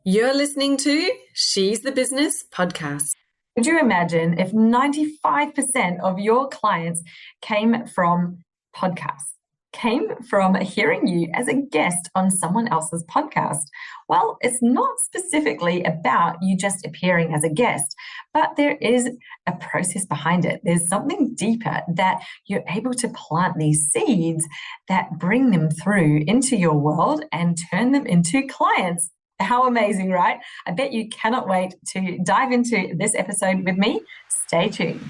You're listening to She's the Business podcast. Could you imagine if 95% of your clients came from podcasts, came from hearing you as a guest on someone else's podcast? Well, it's not specifically about you just appearing as a guest, but there is a process behind it. There's something deeper that you're able to plant these seeds that bring them through into your world and turn them into clients. How amazing, right? I bet you cannot wait to dive into this episode with me. Stay tuned.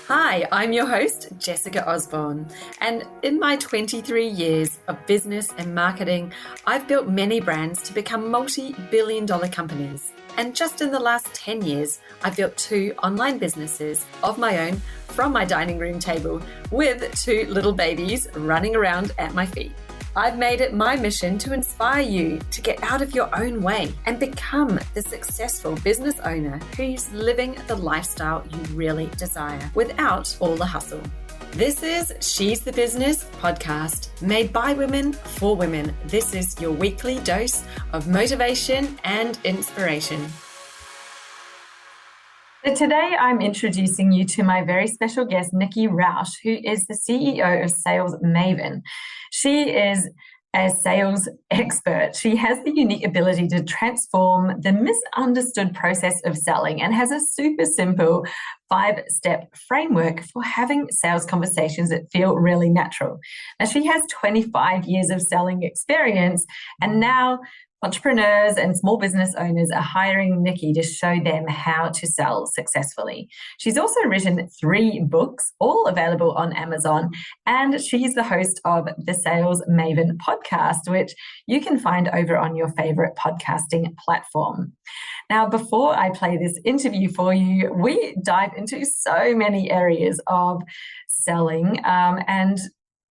Hi, I'm your host, Jessica Osborne, and in my 23 years of business and marketing, I've built many brands to become multi-billion-dollar companies. And just in the last 10 years, I've built 2 online businesses of my own from my dining room table with 2 little babies running around at my feet. I've made it my mission to inspire you to get out of your own way and become the successful business owner who's living the lifestyle you really desire without all the hustle. This is She's the Business podcast, made by women for women. This is your weekly dose of motivation and inspiration. So today I'm introducing you to my very special guest, Nikki Rausch, who is the CEO of Sales Maven. She is a sales expert. She has the unique ability to transform the misunderstood process of selling and has a super simple 5-step framework for having sales conversations that feel really natural. Now, she has 25 years of selling experience, and now entrepreneurs and small business owners are hiring Nikki to show them how to sell successfully. She's also written 3 books, all available on Amazon, and she's the host of the Sales Maven podcast, which you can find over on your favorite podcasting platform. Now, before I play this interview for you, we dive into so many areas of selling and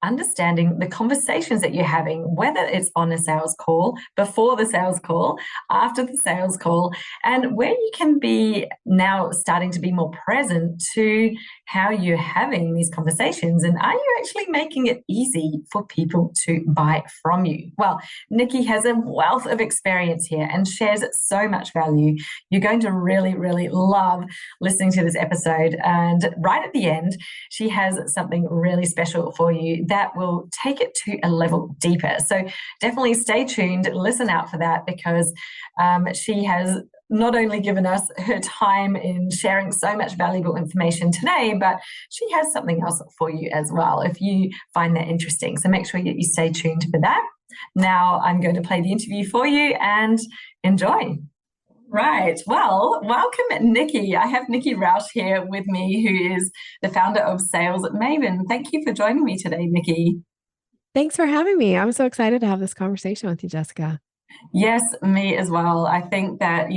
understanding the conversations that you're having, whether it's on a sales call, before the sales call, after the sales call, and where you can be now starting to be more present to how you're having these conversations. And are you actually making it easy for people to buy from you? Well, Nikki has a wealth of experience here and shares so much value. You're going to really, really love listening to this episode. And right at the end, she has something really special for you that will take it to a level deeper. So definitely stay tuned, listen out for that, because she has not only given us her time in sharing so much valuable information today, but she has something else for you as well if you find that interesting. So make sure you stay tuned for that. Now I'm going to play the interview for you and enjoy. Right. Well, welcome, Nikki. I have Nikki Rausch here with me, who is the founder of Sales Maven. Thank you for joining me today, Nikki. Thanks for having me. I'm so excited to have this conversation with you, Jessica. Yes, me as well. I think that,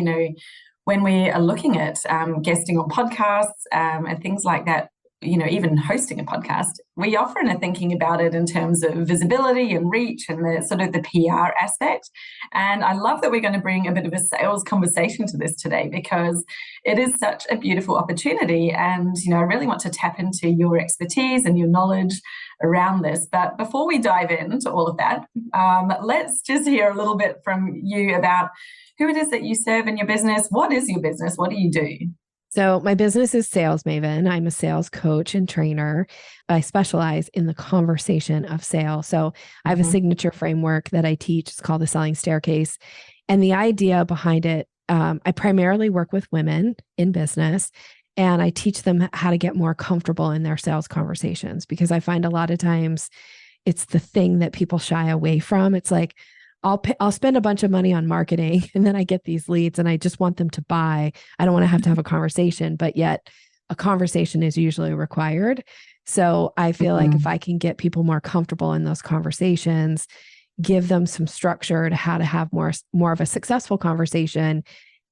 when we are looking at guesting on podcasts and things like that, even hosting a podcast, we often are thinking about it in terms of visibility and reach and the sort of the PR aspect. And I love that we're going to bring a bit of a sales conversation to this today, because it is such a beautiful opportunity. And, I really want to tap into your expertise and your knowledge around this. But before we dive into all of that, let's just hear a little bit from you about who it is that you serve in your business. What is your business? What do you do? So my business is Sales Maven. I'm a sales coach and trainer. I specialize in the conversation of sale. So I have a signature framework that I teach. It's called the Selling Staircase. And the idea behind it, I primarily work with women in business, and I teach them how to get more comfortable in their sales conversations, because I find a lot of times it's the thing that people shy away from. It's like, I'll spend a bunch of money on marketing, and then I get these leads and I just want them to buy. I don't want to have a conversation, but yet a conversation is usually required. So I feel like if I can get people more comfortable in those conversations, give them some structure to how to have more of a successful conversation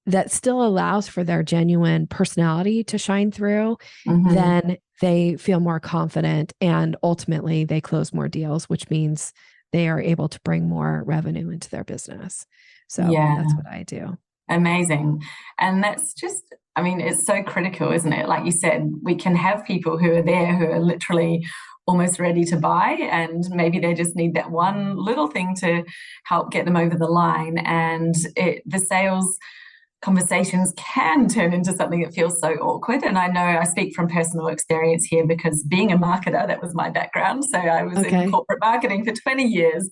that still allows for their genuine personality to shine through, then they feel more confident, and ultimately they close more deals, which means they are able to bring more revenue into their business. So that's what I do. Amazing. And that's just, it's so critical, isn't it? Like you said, we can have people who are there who are literally almost ready to buy, and maybe they just need that one little thing to help get them over the line. And the sales conversations can turn into something that feels so awkward. And I know I speak from personal experience here, because being a marketer, that was my background. So I was in corporate marketing for 20 years,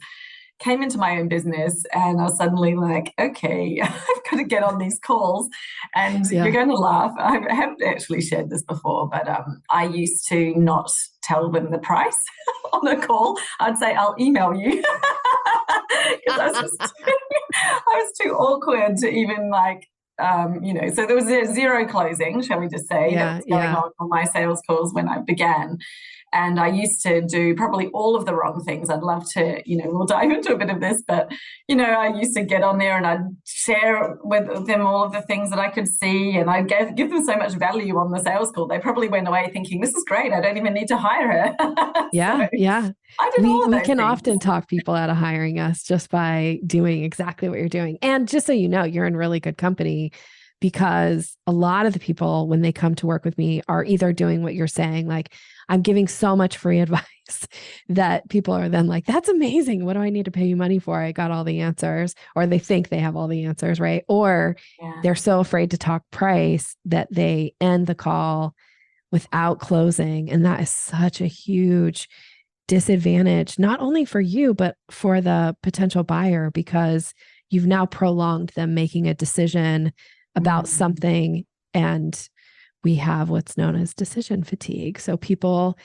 came into my own business, and I was suddenly like, okay, I've got to get on these calls. And you're going to laugh. I haven't actually shared this before, but I used to not tell them the price on a call. I'd say, I'll email you. Because I was too awkward to even so there was zero closing, shall we just say, that was going on my sales calls when I began. And I used to do probably all of the wrong things. I'd love to, we'll dive into a bit of this, but, I used to get on there and I'd share with them all of the things that I could see, and I'd give them so much value on the sales call. They probably went away thinking, this is great, I don't even need to hire her. Yeah. I did all of those we can things. often talk people out of hiring us just by doing exactly what you're doing. And just so you know, you're in really good company, because a lot of the people, when they come to work with me, are either doing what you're saying, like, I'm giving so much free advice that people are then like, that's amazing. What do I need to pay you money for? I got all the answers. Or they think they have all the answers, right? Or they're so afraid to talk price that they end the call without closing. And that is such a huge disadvantage, not only for you, but for the potential buyer, because you've now prolonged them making a decision about something. And we have what's known as decision fatigue. So people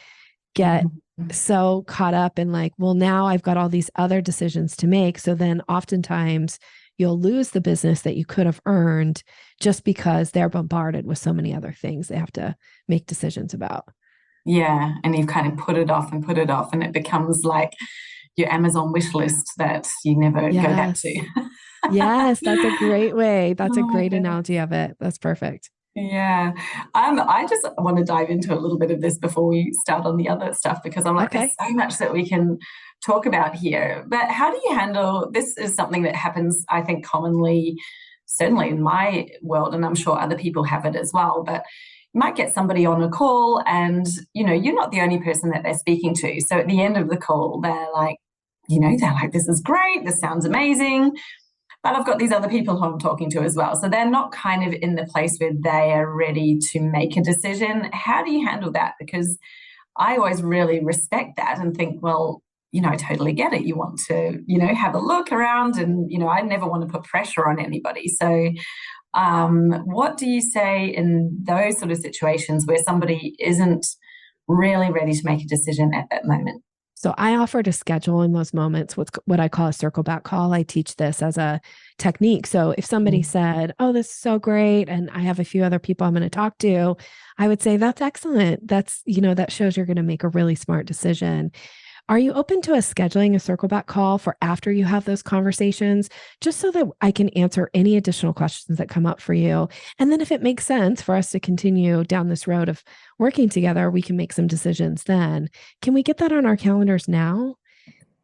get so caught up in like, well, now I've got all these other decisions to make. So then oftentimes you'll lose the business that you could have earned just because they're bombarded with so many other things they have to make decisions about. Yeah. And you've kind of put it off, and it becomes like your Amazon wish list that you never go back to. Yes, that's a great way. That's a great analogy of it. That's perfect. Yeah. I just want to dive into a little bit of this before we start on the other stuff, because I'm like, there's so much that we can talk about here. But how do you handle, this is something that happens, I think, commonly, certainly in my world, and I'm sure other people have it as well, but you might get somebody on a call and, you're not the only person that they're speaking to. So at the end of the call, they're like, this is great. This sounds amazing. But I've got these other people who I'm talking to as well. So they're not kind of in the place where they are ready to make a decision. How do you handle that? Because I always really respect that and think, well, I totally get it. You want to, have a look around, and, I never want to put pressure on anybody. So what do you say in those sort of situations where somebody isn't really ready to make a decision at that moment? So I offer to schedule in those moments what I call a circle back call. I teach this as a technique. So if somebody said, oh, this is so great, and I have a few other people I'm going to talk to, I would say, that's excellent. That's, that shows you're going to make a really smart decision. Are you open to us scheduling a circle back call for after you have those conversations, just so that I can answer any additional questions that come up for you? And then if it makes sense for us to continue down this road of working together, we can make some decisions then. Can we get that on our calendars now?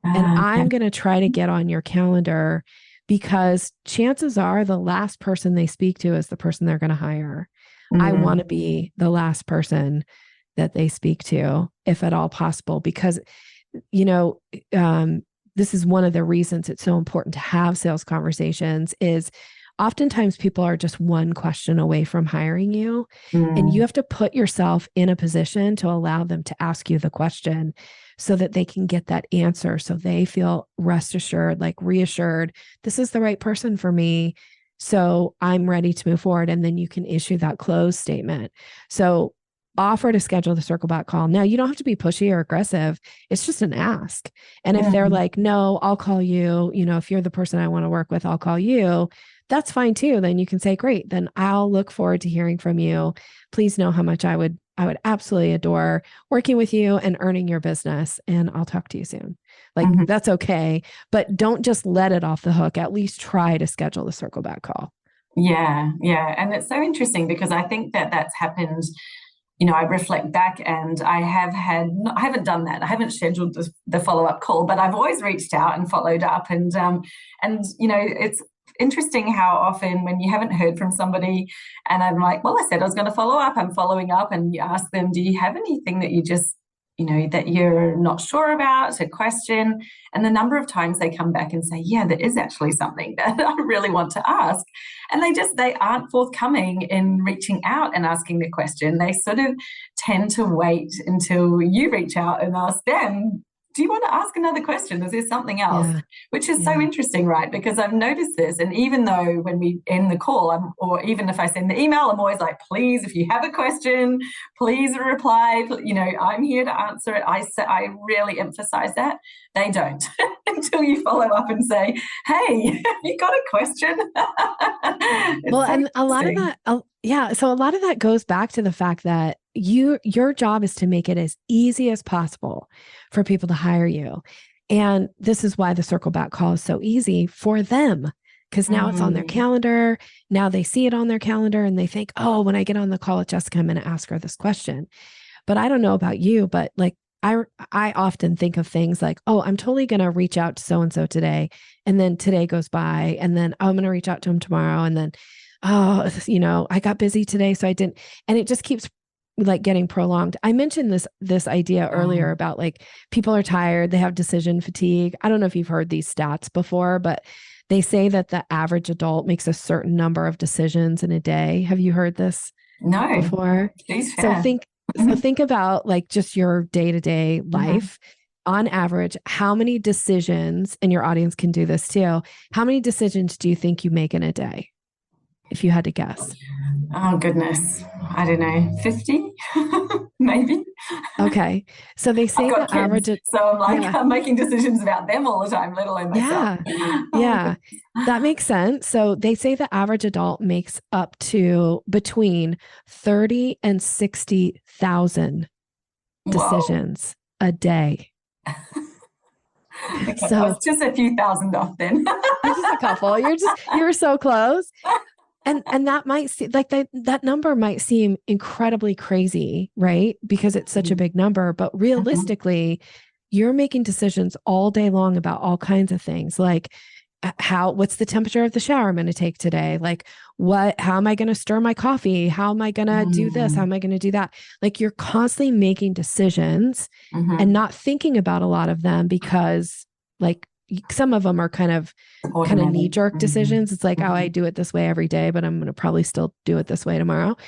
And I'm going to try to get on your calendar, because chances are the last person they speak to is the person they're going to hire. I want to be the last person that they speak to, if at all possible, because this is one of the reasons it's so important to have sales conversations. Is oftentimes people are just one question away from hiring you, and you have to put yourself in a position to allow them to ask you the question so that they can get that answer. So they feel rest assured, like reassured, this is the right person for me. So I'm ready to move forward. And then you can issue that close statement. So offer to schedule the circle back call. Now, you don't have to be pushy or aggressive. It's just an ask. And if they're like, no, I'll call you, if you're the person I want to work with, I'll call you. That's fine too. Then you can say, great, then I'll look forward to hearing from you. Please know how much I would absolutely adore working with you and earning your business. And I'll talk to you soon. That's okay. But don't just let it off the hook. At least try to schedule the circle back call. Yeah. Yeah. And it's so interesting, because I think that that's happened. I reflect back, and I haven't done that. I haven't scheduled the follow-up call, but I've always reached out and followed up. And it's interesting how often when you haven't heard from somebody and I'm like, well, I said I was going to follow up, I'm following up, and you ask them, do you have anything that you just that you're not sure about, a question, and the number of times they come back and say, yeah, there is actually something that I really want to ask. And they aren't forthcoming in reaching out and asking the question. They sort of tend to wait until you reach out and ask them, do you want to ask another question? Is there something else? Yeah. Which is so interesting, right? Because I've noticed this. And even though when we end the call, or even if I send the email, I'm always like, please, if you have a question, please reply. I'm here to answer it. I really emphasize that. They don't until you follow up and say, hey, you got a question? Well, and a lot of that, so a lot of that goes back to the fact that your job is to make it as easy as possible for people to hire you. And this is why the circle back call is so easy for them, because now it's on their calendar. Now they see it on their calendar and they think, oh, when I get on the call with Jessica, I'm going to ask her this question. But I don't know about you, but like I often think of things like, oh, I'm totally going to reach out to so-and-so today. And then today goes by and then I'm going to reach out to him tomorrow. And then, I got busy today, so I didn't. And it just keeps like getting prolonged. I mentioned this idea earlier about like people are tired, they have decision fatigue. I don't know if you've heard these stats before, but they say that the average adult makes a certain number of decisions in a day. Have you heard this before? So think about like just your day-to-day life. On average, how many decisions, and your audience can do this too, how many decisions do you think you make in a day? If you had to guess. Oh, goodness. I don't know, 50, maybe. Okay. So they say the average. So I'm like, I'm making decisions about them all the time, let alone myself. Yeah. That makes sense. So they say the average adult makes up to between 30 and 60,000 decisions a day. Okay, so it's just a few thousand off then. Just a couple. You're so close. And that might seem like that number might seem incredibly crazy, right? Because it's such a big number, but realistically, you're making decisions all day long about all kinds of things. Like what's the temperature of the shower I'm going to take today? Like how am I going to stir my coffee? How am I going to do this? How am I going to do that? Like you're constantly making decisions and not thinking about a lot of them because like some of them are kind of knee-jerk decisions. It's like, oh, I do it this way every day, but I'm going to probably still do it this way tomorrow.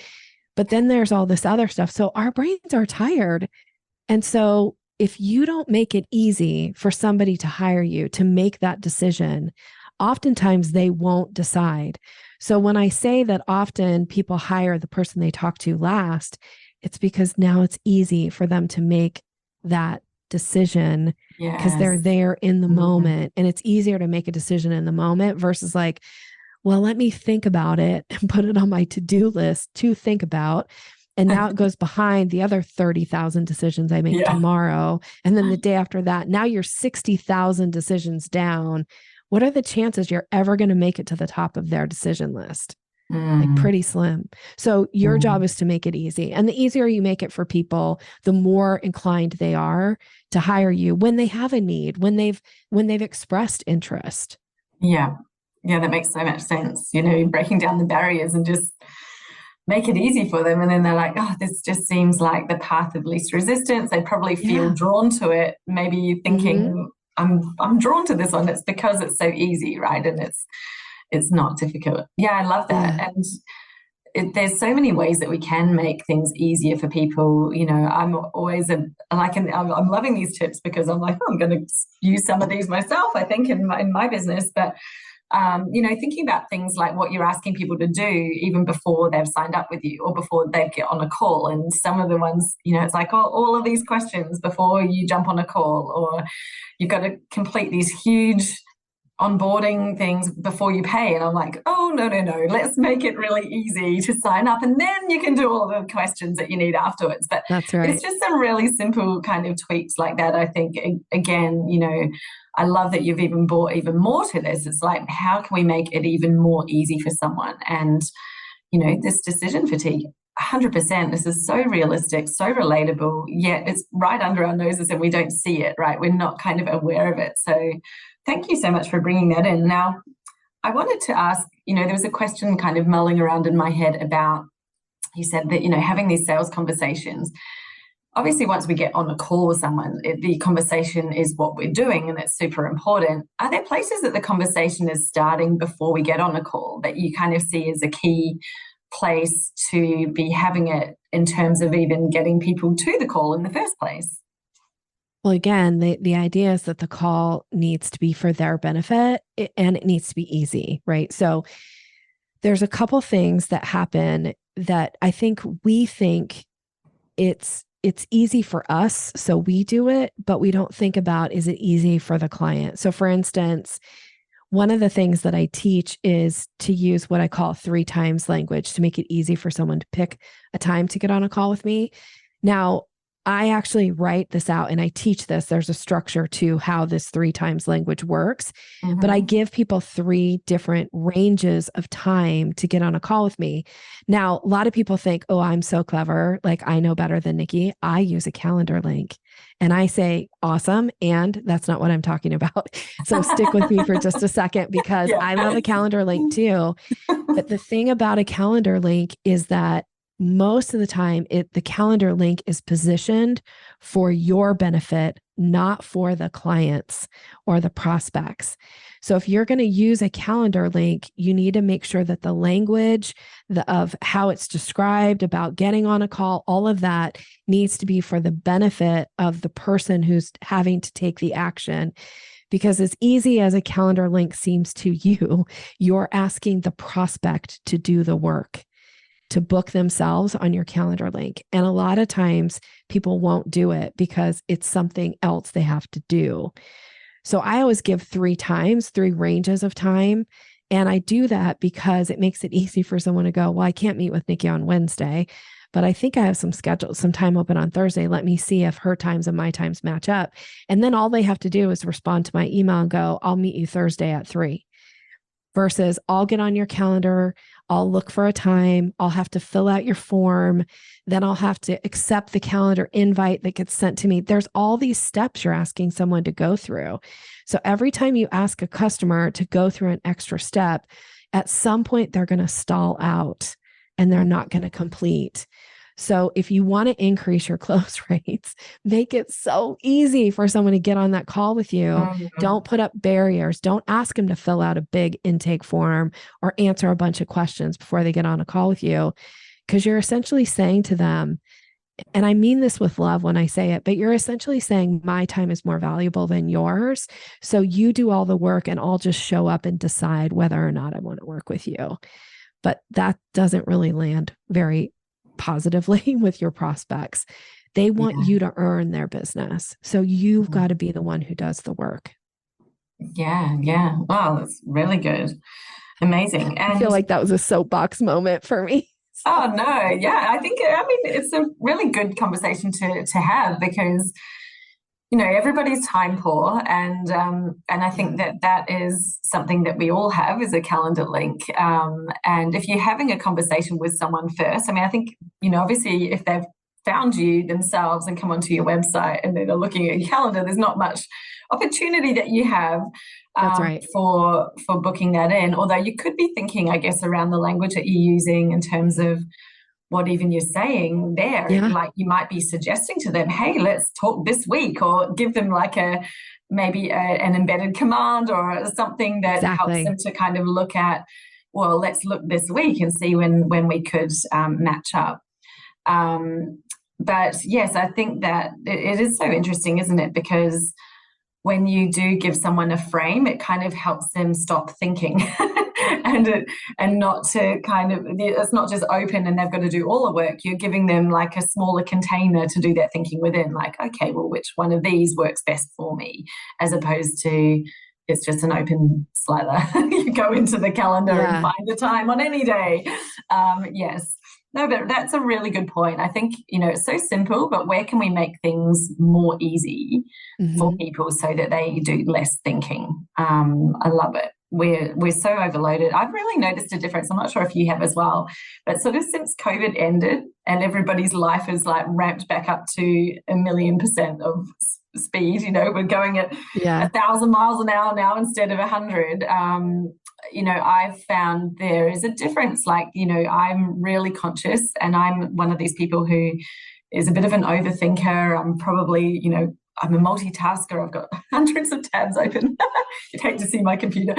But then there's all this other stuff. So our brains are tired. And so if you don't make it easy for somebody to hire you to make that decision, oftentimes they won't decide. So when I say that often people hire the person they talk to last, it's because now it's easy for them to make that decision because they're there in the moment, and it's easier to make a decision in the moment versus like, well, let me think about it and put it on my to-do list to think about. And now it goes behind the other 30,000 decisions I make tomorrow. And then the day after that, now you're 60,000 decisions down. What are the chances you're ever going to make it to the top of their decision list? Like pretty slim. So your job is to make it easy. And the easier you make it for people, the more inclined they are to hire you when they have a need, when they've expressed interest. Yeah, that makes so much sense. Breaking down the barriers and just make it easy for them. And then they're like, oh, this just seems like the path of least resistance. They probably feel drawn to it. Maybe you're thinking, I'm drawn to this one. It's because it's so easy, right? And it's not difficult. Yeah, I love that. Yeah. And there's so many ways that we can make things easier for people. I'm always I'm loving these tips because I'm like, I'm going to use some of these myself, I think, in my business. But, thinking about things like what you're asking people to do even before they've signed up with you or before they get on a call. And some of the ones, it's like, oh, all of these questions before you jump on a call, or you've got to complete these huge onboarding things before you pay. And I'm like, oh, no, let's make it really easy to sign up, and then you can do all the questions that you need afterwards. But that's right. It's just some really simple kind of tweaks like that. I think, again, I love that you've even brought even more to this. It's like, how can we make it even more easy for someone? And, this decision fatigue, 100%. This is so realistic, so relatable, yet it's right under our noses and we don't see it, right? We're not kind of aware of it. So thank you so much for bringing that in. Now, I wanted to ask, there was a question kind of mulling around in my head about, you said that, having these sales conversations, obviously once we get on a call with someone, the conversation is what we're doing and it's super important. Are there places that the conversation is starting before we get on a call that you kind of see as a key place to be having it in terms of even getting people to the call in the first place? Well, again, the idea is that the call needs to be for their benefit and it needs to be easy, right? So there's a couple things that happen that I think we think it's easy for us, so we do it, but we don't think about, is it easy for the client? So for instance, one of the things that I teach is to use what I call 3 times language to make it easy for someone to pick a time to get on a call with me. Now, I actually write this out and I teach this. There's a structure to how this 3 times language works, but I give people 3 different ranges of time to get on a call with me. Now, a lot of people think, oh, I'm so clever. Like I know better than Nikki. I use a calendar link and I say, awesome. And that's not what I'm talking about. So stick with me for just a second because I love a calendar link too. But the thing about a calendar link is that most of the time, the calendar link is positioned for your benefit, not for the clients or the prospects. So if you're going to use a calendar link, you need to make sure that the language of how it's described about getting on a call, all of that needs to be for the benefit of the person who's having to take the action. Because as easy as a calendar link seems to you, you're asking the prospect to do the work, to book themselves on your calendar link. And a lot of times people won't do it because it's something else they have to do. So I always give 3 times, 3 ranges of time. And I do that because it makes it easy for someone to go, well, I can't meet with Nikki on Wednesday, but I think I have some time open on Thursday. Let me see if her times and my times match up. And then all they have to do is respond to my email and go, I'll meet you Thursday at 3. Versus I'll get on your calendar, I'll look for a time, I'll have to fill out your form, then I'll have to accept the calendar invite that gets sent to me. There's all these steps you're asking someone to go through. So every time you ask a customer to go through an extra step, at some point they're going to stall out and they're not going to complete. So if you want to increase your close rates, make it so easy for someone to get on that call with you. Don't put up barriers. Don't ask them to fill out a big intake form or answer a bunch of questions before they get on a call with you, because you're essentially saying to them, and I mean this with love when I say it, but you're essentially saying my time is more valuable than yours. So you do all the work and I'll just show up and decide whether or not I want to work with you. But that doesn't really land very positively with your prospects. They want you to earn their business. So you've got to be the one who does the work. Yeah. Wow, that's really good. Amazing. And I feel like that was a soapbox moment for me. Oh, no. Yeah, I mean, it's a really good conversation to have because, everybody's time poor. And I think that is something that we all have is a calendar link. And if you're having a conversation with someone first, I mean, I think, obviously if they've found you themselves and come onto your website and they're looking at your calendar, there's not much opportunity that you have That's right. for booking that in. Although you could be thinking, I guess, around the language that you're using in terms of what even you're saying there. Yeah. Like you might be suggesting to them, hey, let's talk this week, or give them like maybe an embedded command or something that helps them to kind of look at, well, let's look this week and see when we could match up. But yes, I think that it is so interesting, isn't it? Because when you do give someone a frame, it kind of helps them stop thinking and not to kind of, it's not just open and they've got to do all the work. You're giving them like a smaller container to do that thinking within, like, okay, well, which one of these works best for me, as opposed to it's just an open slider. You go into the calendar and find a time on any day. Yes. No, but that's a really good point. I think, it's so simple, but where can we make things more easy for people so that they do less thinking? I love it. We're so overloaded. I've really noticed a difference. I'm not sure if you have as well, but sort of since COVID ended and everybody's life is like ramped back up to 1,000,000% of speed, we're going at 1,000 miles an hour now instead of 100. I've found there is a difference. Like, I'm really conscious and I'm one of these people who is a bit of an overthinker. I'm probably, I'm a multitasker. I've got hundreds of tabs open. You'd hate to see my computer.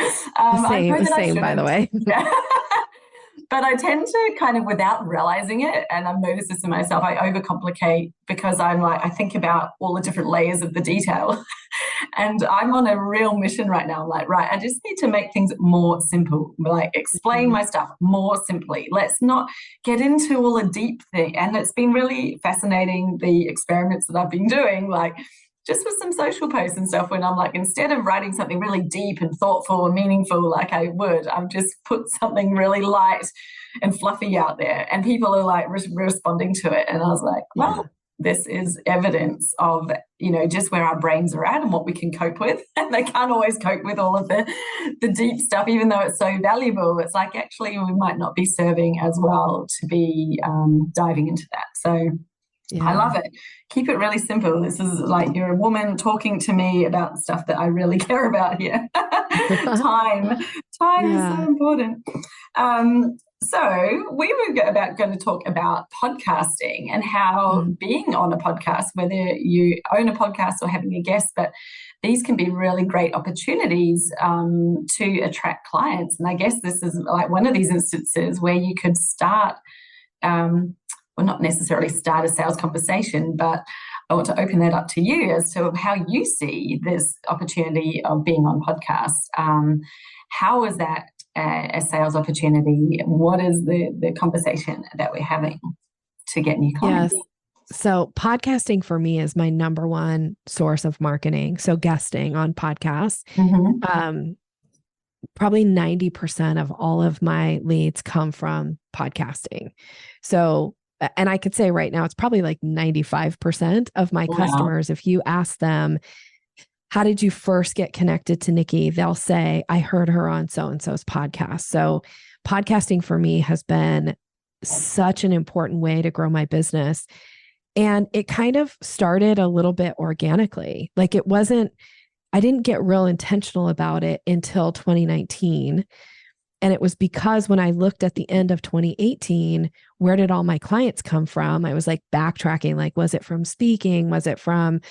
Same, by the way. Yeah. But I tend to kind of, without realizing it, and I've noticed this in myself, I overcomplicate because I think about all the different layers of the detail. And I'm on a real mission right now. I'm like, right, I just need to make things more simple, like explain my stuff more simply. Let's not get into all the deep thing. And it's been really fascinating, the experiments that I've been doing, like just with some social posts and stuff, when I'm like, instead of writing something really deep and thoughtful and meaningful like I would, I've just put something really light and fluffy out there, and people are like responding to it. And I was like, well, this is evidence of, just where our brains are at and what we can cope with. And they can't always cope with all of the deep stuff, even though it's so valuable. It's like, actually, we might not be serving as well to be diving into that. So yeah. I love it. Keep it really simple. This is like, you're a woman talking to me about stuff that I really care about here. Time is so important. So we were going to talk about podcasting and how being on a podcast, whether you own a podcast or having a guest, but these can be really great opportunities to attract clients. And I guess this is like one of these instances where you could start, well, not necessarily start a sales conversation, but I want to open that up to you as to how you see this opportunity of being on podcasts. How is that a sales opportunity? What is the conversation that we're having to get new clients? Yes. So podcasting for me is my number one source of marketing. So guesting on podcasts. Probably 90% of all of my leads come from podcasting. So, and I could say right now, it's probably like 95% of my customers, if you ask them, how did you first get connected to Nikki? They'll say, I heard her on so-and-so's podcast. So podcasting for me has been such an important way to grow my business. And it kind of started a little bit organically. Like I didn't get real intentional about it until 2019. And it was because when I looked at the end of 2018, where did all my clients come from? I was like backtracking, like, was it from speaking? Was it from,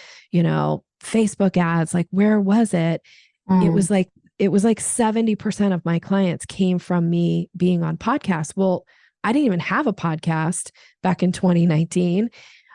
Facebook ads? Like, where was it? It was like 70% of my clients came from me being on podcasts. Well, I didn't even have a podcast back in 2019.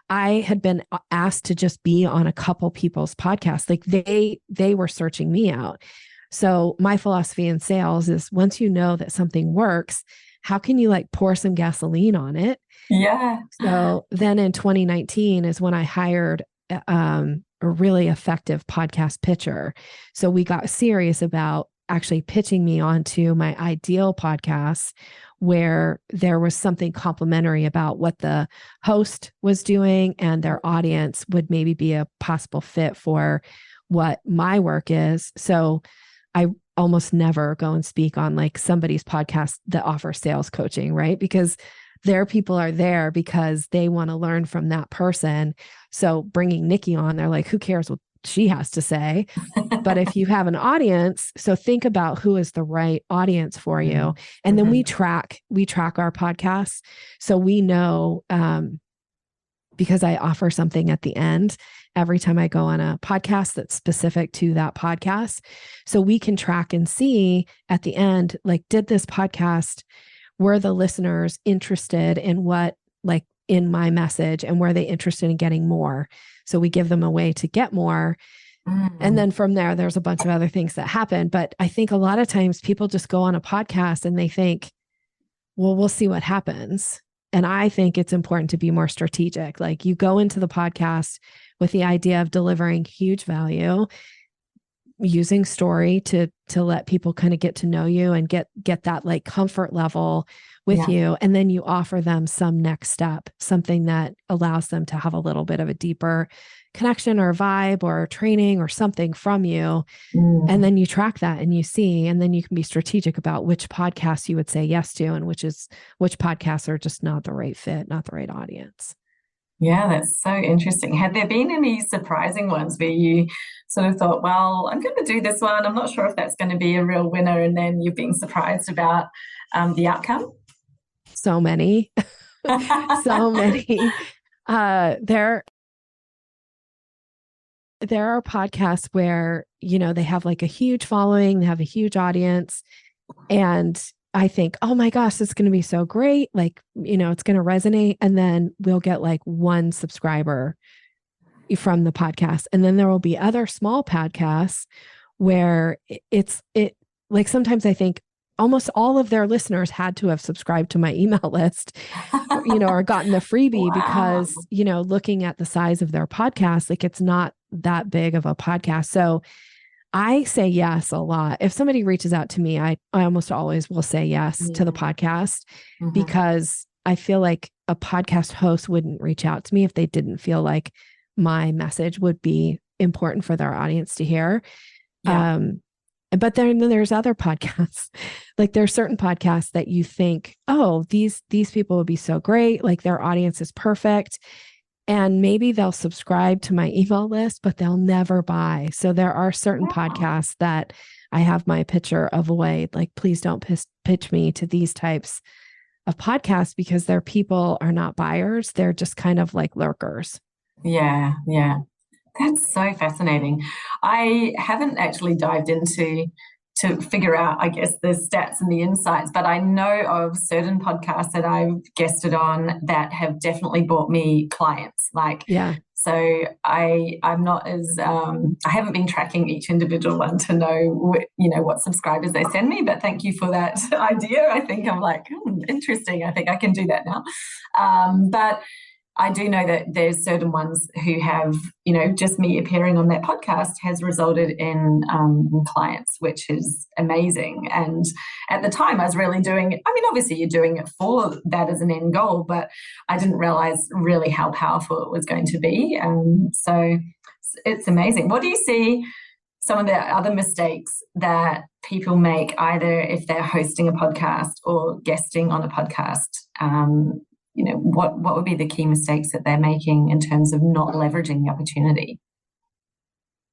I had been asked to just be on a couple people's podcasts. Like they were searching me out. So my philosophy in sales is, once you know that something works, how can you like pour some gasoline on it? Yeah. So then in 2019 is when I hired a really effective podcast pitcher. So we got serious about actually pitching me onto my ideal podcast, where there was something complementary about what the host was doing, and their audience would maybe be a possible fit for what my work is. So I almost never go and speak on like somebody's podcast that offers sales coaching, right? Because their people are there because they want to learn from that person. So bringing Nikki on, they're like, who cares what she has to say? But if you have an audience, so think about who is the right audience for you. And then we track our podcasts. So we know, because I offer something at the end every time I go on a podcast that's specific to that podcast. So we can track and see at the end, like, did this podcast, were the listeners interested in what, like, in my message, and were they interested in getting more? So we give them a way to get more. And then from there, there's a bunch of other things that happen. But I think a lot of times people just go on a podcast and they think, well, we'll see what happens. And I think it's important to be more strategic. Like, you go into the podcast with the idea of delivering huge value, using story to let people kind of get to know you and get that like comfort level with you. And then you offer them some next step, something that allows them to have a little bit of a deeper connection or vibe or training or something from you. And then you track that and you see, and then you can be strategic about which podcasts you would say yes to, and which podcasts are just not the right fit, not the right audience. Yeah, that's so interesting. Had there been any surprising ones where you sort of thought, well, I'm going to do this one, I'm not sure if that's going to be a real winner, and then you've been surprised about the outcome? So many, so many. There are podcasts where, they have like a huge following, they have a huge audience, and I think, oh my gosh, it's going to be so great. Like, it's going to resonate. And then we'll get like one subscriber from the podcast. And then there will be other small podcasts where it like sometimes I think almost all of their listeners had to have subscribed to my email list, or gotten the freebie. Wow. Because, looking at the size of their podcast, like it's not that big of a podcast. So I say yes a lot. If somebody reaches out to me, I almost always will say yes to the podcast, because I feel like a podcast host wouldn't reach out to me if they didn't feel like my message would be important for their audience to hear. Yeah. But then there's other podcasts, like there's certain podcasts that you think, oh, these people would be so great. Like their audience is perfect. And maybe they'll subscribe to my email list, but they'll never buy. So there are certain podcasts that I have my pitcher avoid. Like, please don't pitch me to these types of podcasts, because their people are not buyers. They're just kind of like lurkers. Yeah. Yeah. That's so fascinating. I haven't actually dived into to figure out, I guess, the stats and the insights, but I know of certain podcasts that I've guested on that have definitely brought me clients. So I'm not as I haven't been tracking each individual one to know what subscribers they send me, but thank you for that idea. I think I'm like, interesting. I think I can do that now. But I do know that there's certain ones who have, just me appearing on that podcast has resulted in clients, which is amazing. And at the time I was really obviously you're doing it for that as an end goal, but I didn't realize really how powerful it was going to be. So it's amazing. What do you see some of the other mistakes that people make, either if they're hosting a podcast or guesting on a podcast? What would be the key mistakes that they're making in terms of not leveraging the opportunity?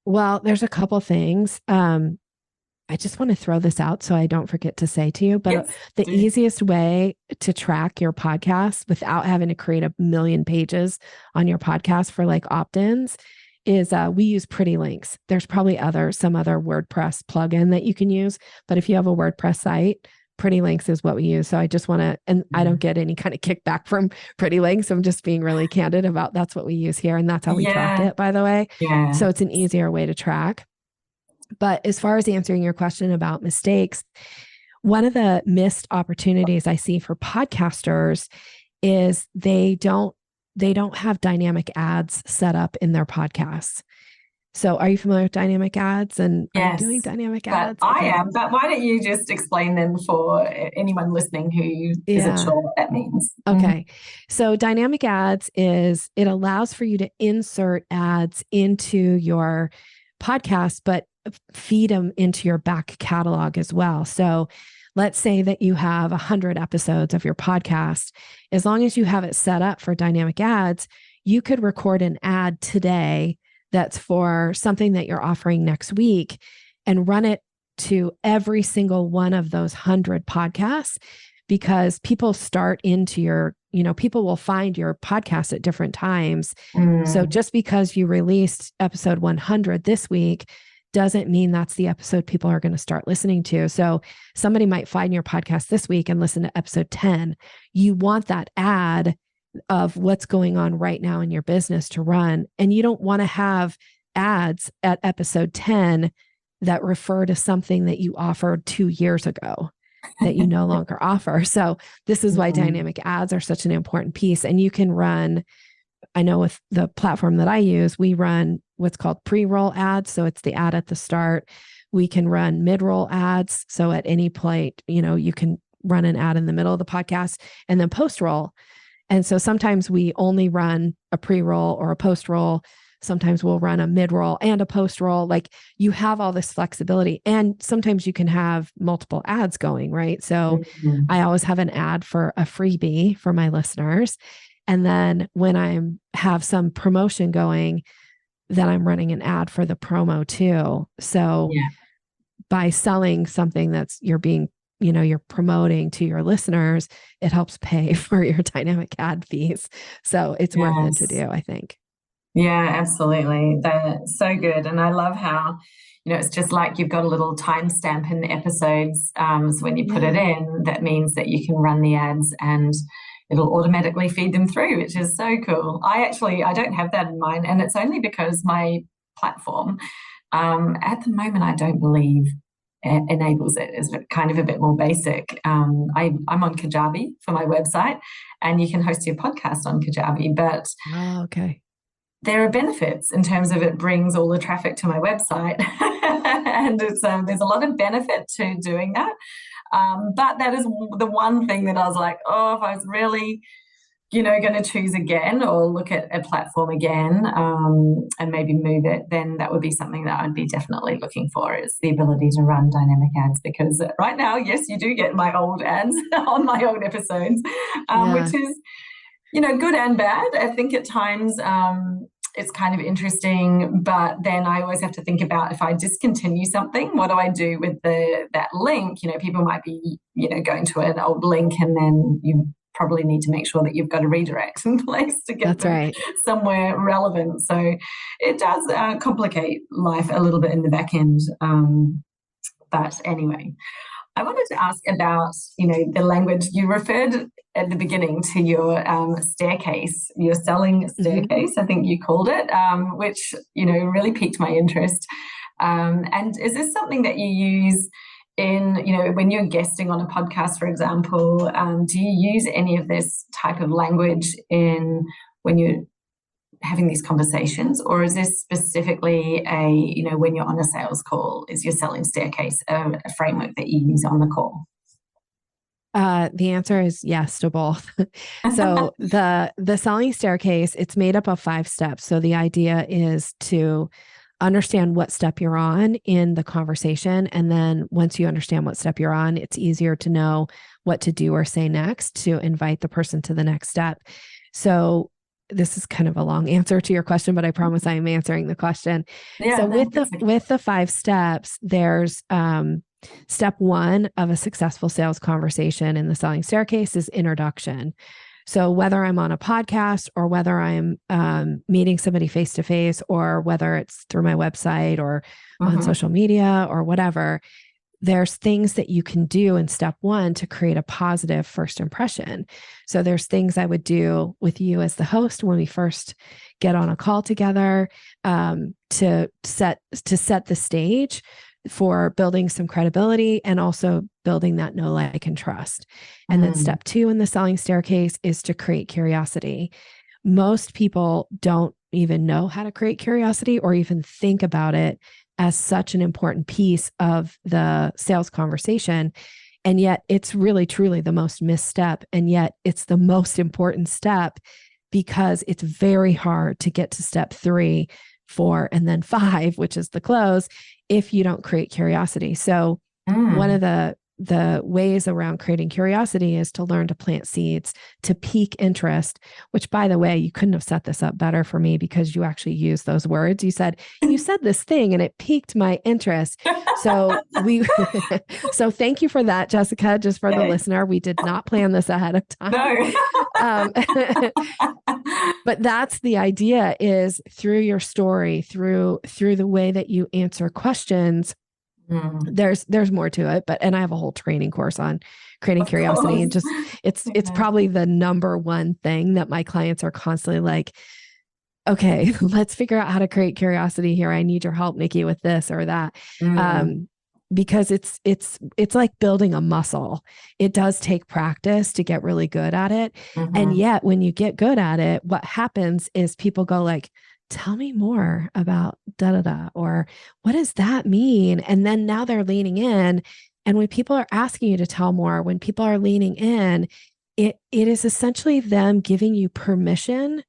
Well, there's a couple things. I just want to throw this out so I don't forget to say to you, but the easiest way to track your podcast without having to create a million pages on your podcast for like opt-ins is we use Pretty Links. There's probably some other WordPress plugin that you can use, but if you have a WordPress site, Pretty Links is what we use. So I just want to, and I don't get any kind of kickback from Pretty Links. I'm just being really candid about that's what we use here. And that's how we track it, by the way. Yeah. So it's an easier way to track. But as far as answering your question about mistakes, one of the missed opportunities I see for podcasters is they don't have dynamic ads set up in their podcasts. So are you familiar with dynamic ads? And are you doing dynamic ads? I am, but why don't you just explain them for anyone listening who isn't sure what that means? Okay. So dynamic ads it allows for you to insert ads into your podcast, but feed them into your back catalog as well. So let's say that you have 100 episodes of your podcast. As long as you have it set up for dynamic ads, you could record an ad today that's for something that you're offering next week and run it to every single one of those 100 podcasts, because people people will find your podcast at different times. So just because you released episode 100 this week doesn't mean that's the episode people are going to start listening to. So somebody might find your podcast this week and listen to episode 10. You want that ad of what's going on right now in your business to run. And you don't want to have ads at episode 10 that refer to something that you offered 2 years ago that you no longer offer. So this is why dynamic ads are such an important piece. And you can run, I know with the platform that I use, we run what's called pre-roll ads. So it's the ad at the start. We can run mid-roll ads. So at any point, you can run an ad in the middle of the podcast, and then post-roll. And so sometimes we only run a pre-roll or a post-roll. Sometimes we'll run a mid-roll and a post-roll. Like, you have all this flexibility. And sometimes you can have multiple ads going, right? So I always have an ad for a freebie for my listeners. And then when I have some promotion going, then I'm running an ad for the promo too. So by selling something you're being you're promoting to your listeners, it helps pay for your dynamic ad fees. So it's worth it to do, I think. Yeah, absolutely. They're so good. And I love how, it's just like you've got a little timestamp in the episodes. So when you put it in, that means that you can run the ads and it'll automatically feed them through, which is so cool. I don't have that in mind. And it's only because my platform, at the moment, I don't believe enables it. Is kind of a bit more basic. I'm on Kajabi for my website, and you can host your podcast on Kajabi, but okay. There are benefits in terms of it brings all the traffic to my website, and there's a lot of benefit to doing that. But that is the one thing that I was like, oh, if I was really, going to choose again or look at a platform again, and maybe move it, then that would be something that I'd be definitely looking for, is the ability to run dynamic ads. Because right now, yes, you do get my old ads on my old episodes, which is, good and bad. I think at times it's kind of interesting, but then I always have to think about, if I discontinue something, what do I do with that link? People might be, going to an old link, and then you probably need to make sure that you've got a redirect in place to get them somewhere relevant. So it does complicate life a little bit in the back end. But anyway, I wanted to ask about, the language. You referred at the beginning to your staircase, your selling staircase, I think you called it, which, really piqued my interest. And is this something that you use in, when you're guesting on a podcast, for example? Do you use any of this type of language when you're having these conversations, or is this specifically when you're on a sales call, is your selling staircase a framework that you use on the call? The answer is yes to both. So the selling staircase, it's made up of 5 steps. So the idea is to understand what step you're on in the conversation. And then once you understand what step you're on, it's easier to know what to do or say next to invite the person to the next step. So this is kind of a long answer to your question, but I promise I am answering the question. Yeah, so with the 5 steps, there's step 1 of a successful sales conversation in the selling staircase is introduction. So whether I'm on a podcast, or whether I'm meeting somebody face to face, or whether it's through my website or on social media or whatever, there's things that you can do in step 1 to create a positive first impression. So there's things I would do with you as the host when we first get on a call together, to set the stage for building some credibility, and also building that know, like, and trust. And then step 2 in the selling staircase is to create curiosity. Most people don't even know how to create curiosity, or even think about it as such an important piece of the sales conversation. And yet it's really, truly the most missed step. And yet it's the most important step, because it's very hard to get to step 3, 4, and then 5, which is the close, if you don't create curiosity. So one of the ways around creating curiosity is to learn to plant seeds, to pique interest, which, by the way, you couldn't have set this up better for me, because you actually used those words. You said this thing and it piqued my interest. So so thank you for that, Jessica. Just for the listener, we did not plan this ahead of time. No. But that's the idea, is through your story, through the way that you answer questions. There's more to it, and I have a whole training course on creating curiosity, and just it's probably the number one thing that my clients are constantly like, okay, let's figure out how to create curiosity here. I need your help, Nikki, with this or that. Because it's like building a muscle. It does take practice to get really good at it. And yet when you get good at it, what happens is people go like, tell me more about da-da-da, or what does that mean? And then now they're leaning in. And when people are asking you to tell more, when people are leaning in, it is essentially them giving you permission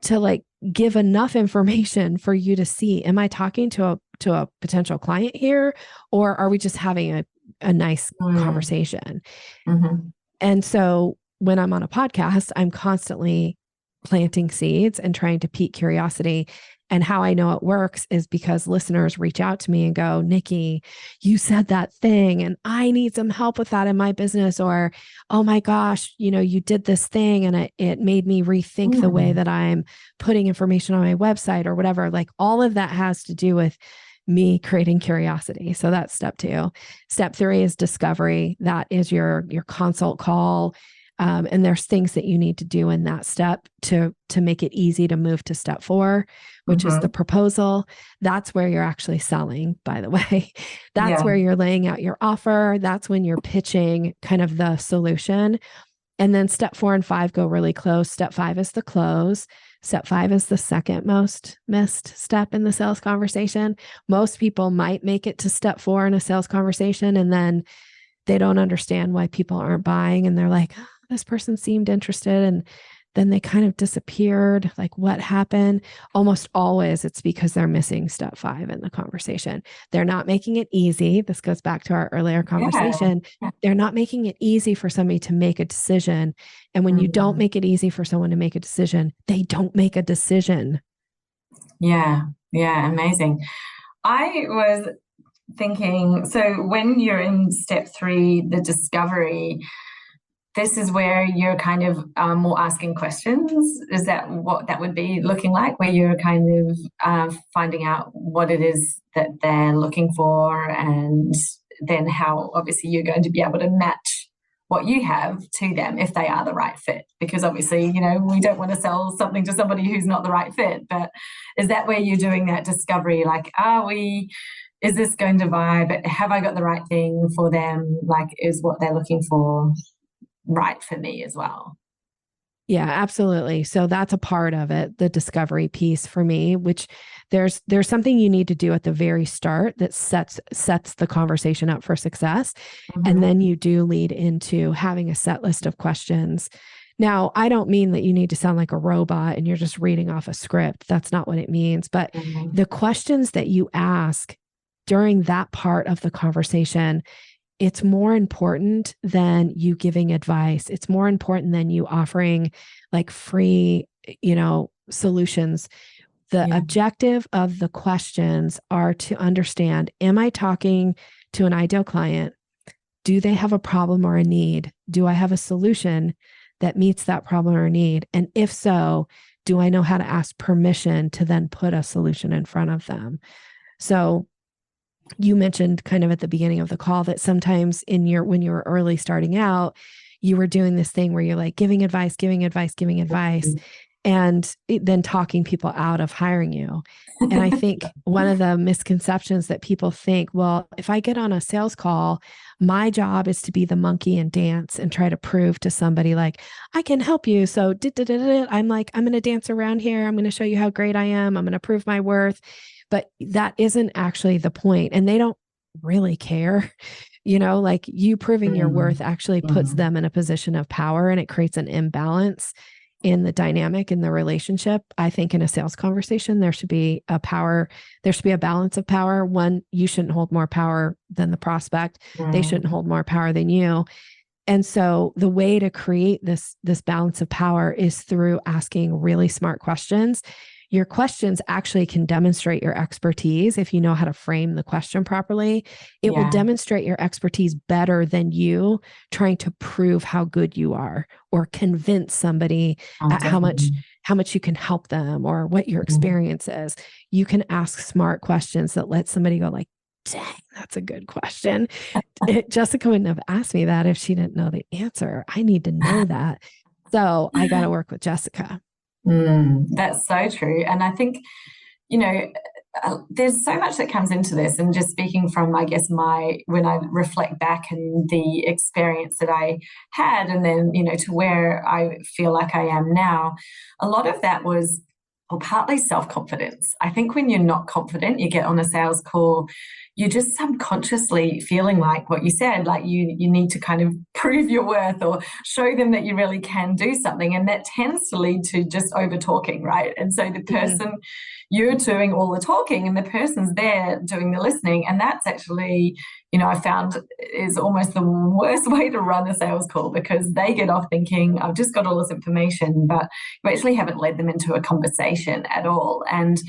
to like give enough information for you to see, am I talking to a potential client here, or are we just having a nice conversation? And so when I'm on a podcast, I'm constantly planting seeds and trying to pique curiosity. And how I know it works is because listeners reach out to me and go, Nikki, you said that thing and I need some help with that in my business. Or, oh my gosh, you did this thing and it made me rethink the way that I'm putting information on my website or whatever. Like all of that has to do with me creating curiosity. So that's step 2. Step 3 is discovery. That is your consult call. And there's things that you need to do in that step to make it easy to move to step 4, which is the proposal. That's where you're actually selling, by the way. That's where you're laying out your offer. That's when you're pitching kind of the solution. And then step 4 and 5 go really close. Step 5 is the close. Step 5 is the second most missed step in the sales conversation. Most people might make it to step 4 in a sales conversation, and then they don't understand why people aren't buying. And they're like, oh, this person seemed interested. And then they kind of disappeared. Like, what happened? Almost always it's because they're missing step 5 in the conversation. They're not making it easy. This goes back to our earlier conversation. Yeah. They're not making it easy for somebody to make a decision. And when you don't make it easy for someone to make a decision, they don't make a decision. Yeah. Yeah. Amazing. I was thinking, so when you're in step 3, the discovery, this is where you're kind of more asking questions. Is that what that would be looking like, where you're kind of finding out what it is that they're looking for, and then how obviously you're going to be able to match what you have to them if they are the right fit? Because obviously, we don't want to sell something to somebody who's not the right fit. But is that where you're doing that discovery? Like, is this going to vibe? Have I got the right thing for them? Like, is what they're looking for right for me as well? Yeah, absolutely. So that's a part of it, the discovery piece for me, which there's something you need to do at the very start that sets the conversation up for success. And then you do lead into having a set list of questions. Now, I don't mean that you need to sound like a robot and you're just reading off a script. That's not what it means. But the questions that you ask during that part of the conversation, it's more important than you giving advice. It's more important than you offering like free, solutions. The objective of the questions are to understand, am I talking to an ideal client? Do they have a problem or a need? Do I have a solution that meets that problem or need? And if so, do I know how to ask permission to then put a solution in front of them? So you mentioned kind of at the beginning of the call that sometimes when you were early starting out, you were doing this thing where you're like giving advice, and then talking people out of hiring you. And I think one of the misconceptions that people think, well, if I get on a sales call, my job is to be the monkey and dance and try to prove to somebody like, I can help you. So I'm like, I'm going to dance around here. I'm going to show you how great I am. I'm going to prove my worth. But that isn't actually the point. And they don't really care. Like you proving your worth actually puts them in a position of power, and it creates an imbalance in the dynamic in the relationship. I think in a sales conversation, there should be a balance of power. One, you shouldn't hold more power than the prospect. They shouldn't hold more power than you. And so the way to create this balance of power is through asking really smart questions. Your questions actually can demonstrate your expertise if you know how to frame the question properly. It will demonstrate your expertise better than you trying to prove how good you are or convince somebody at how much you can help them or what your experience is. You can ask smart questions that let somebody go like, dang, that's a good question. Jessica wouldn't have asked me that if she didn't know the answer. I need to know that. So I got to work with Jessica. That's so true. And I think, there's so much that comes into this. And just speaking from, I guess, when I reflect back and the experience that I had, and then, to where I feel like I am now, a lot of that was partly self-confidence. I think when you're not confident, you get on a sales call, you're just subconsciously feeling like what you said, like you need to kind of prove your worth or show them that you really can do something. And that tends to lead to just over talking, right? And so the person, you're doing all the talking and the person's there doing the listening. And that's actually, I found is almost the worst way to run a sales call, because they get off thinking, I've just got all this information, but you actually haven't led them into a conversation at all. And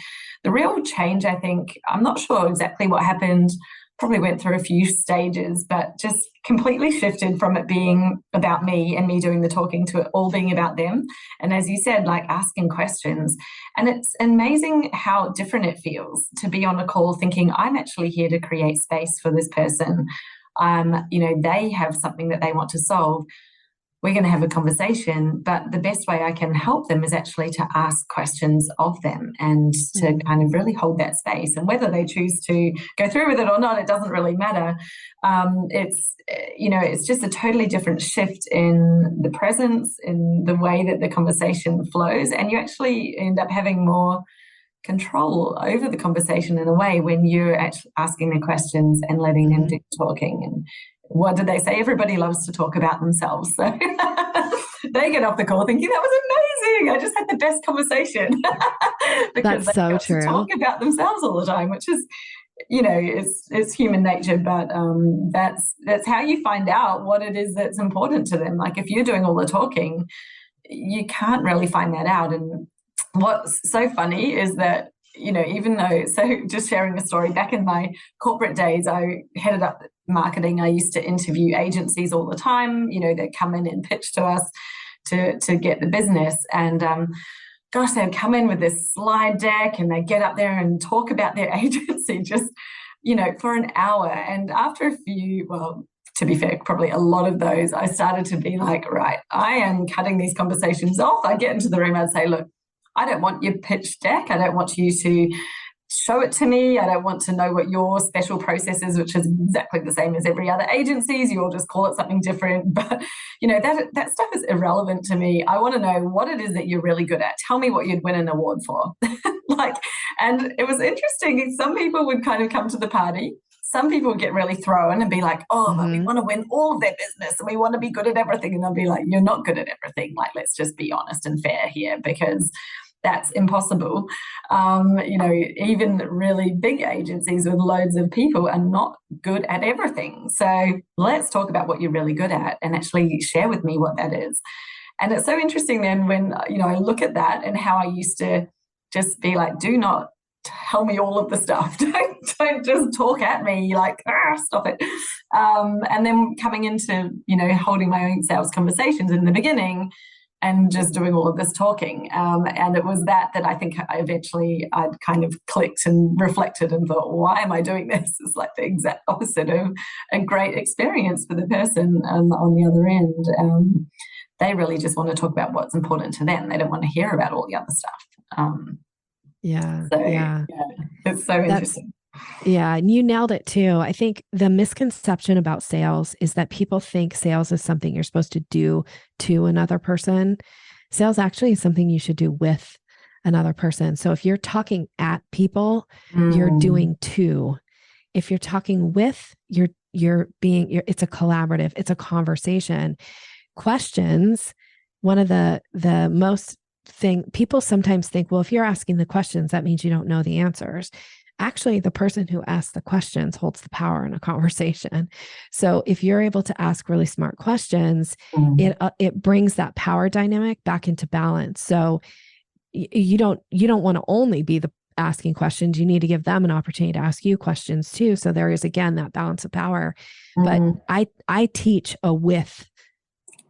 the real change, I think, I'm not sure exactly what happened, probably went through a few stages, but just completely shifted from it being about me and me doing the talking to it all being about them. And as you said, like asking questions. And it's amazing how different it feels to be on a call thinking, I'm actually here to create space for this person. They have something that they want to solve. We're going to have a conversation, but the best way I can help them is actually to ask questions of them and to kind of really hold that space. And whether they choose to go through with it or not, it doesn't really matter. It's just a totally different shift in the presence, in the way that the conversation flows, and you actually end up having more control over the conversation in a way when you're actually asking the questions and letting them do talking. And what did they say? Everybody loves to talk about themselves. So they get off the call thinking, that was amazing. I just had the best conversation. Because that's so true. To talk about themselves all the time, which is, it's human nature, but that's how you find out what it is that's important to them. Like if you're doing all the talking, you can't really find that out. And what's so funny is that, even though, so just sharing a story, back in my corporate days, I headed up marketing. I used to interview agencies all the time, they'd come in and pitch to us to get the business. And they'd come in with this slide deck and they'd get up there and talk about their agency just, for an hour. And after a few, well, to be fair, probably a lot of those, I started to be like, right, I am cutting these conversations off. I get into the room, I'd say, look, I don't want your pitch deck. I don't want you to show it to me. I don't want to know what your special process is, which is exactly the same as every other agency's. You all just call it something different. But, that stuff is irrelevant to me. I want to know what it is that you're really good at. Tell me what you'd win an award for. And it was interesting. Some people would kind of come to the party. Some people would get really thrown and be like, we want to win all of their business and we want to be good at everything. And I'll be like, you're not good at everything. Like, let's just be honest and fair here, because that's impossible. Even really big agencies with loads of people are not good at everything. So let's talk about what you're really good at and actually share with me what that is. And it's so interesting then when, I look at that and how I used to just be like, do not tell me all of the stuff. Don't just talk at me like, stop it. And then coming into, holding my own sales conversations in the beginning and just doing all of this talking. And it was that I think I'd kind of clicked and reflected and thought, why am I doing this? It's like the exact opposite of a great experience for the person on the other end. They really just want to talk about what's important to them. They don't want to hear about all the other stuff. Yeah. It's so interesting. Yeah. And you nailed it too. I think the misconception about sales is that people think sales is something you're supposed to do to another person. Sales actually is something you should do with another person. So if you're talking at people, you're doing to. If you're talking with, it's a collaborative, it's a conversation. Questions, one of the most people sometimes think, well, if you're asking the questions, that means you don't know the answers. Actually, the person who asks the questions holds the power in a conversation. So if you're able to ask really smart questions, it brings that power dynamic back into balance. So you don't want to only be the asking questions. You need to give them an opportunity to ask you questions too. So there is, again, that balance of power. But I teach a with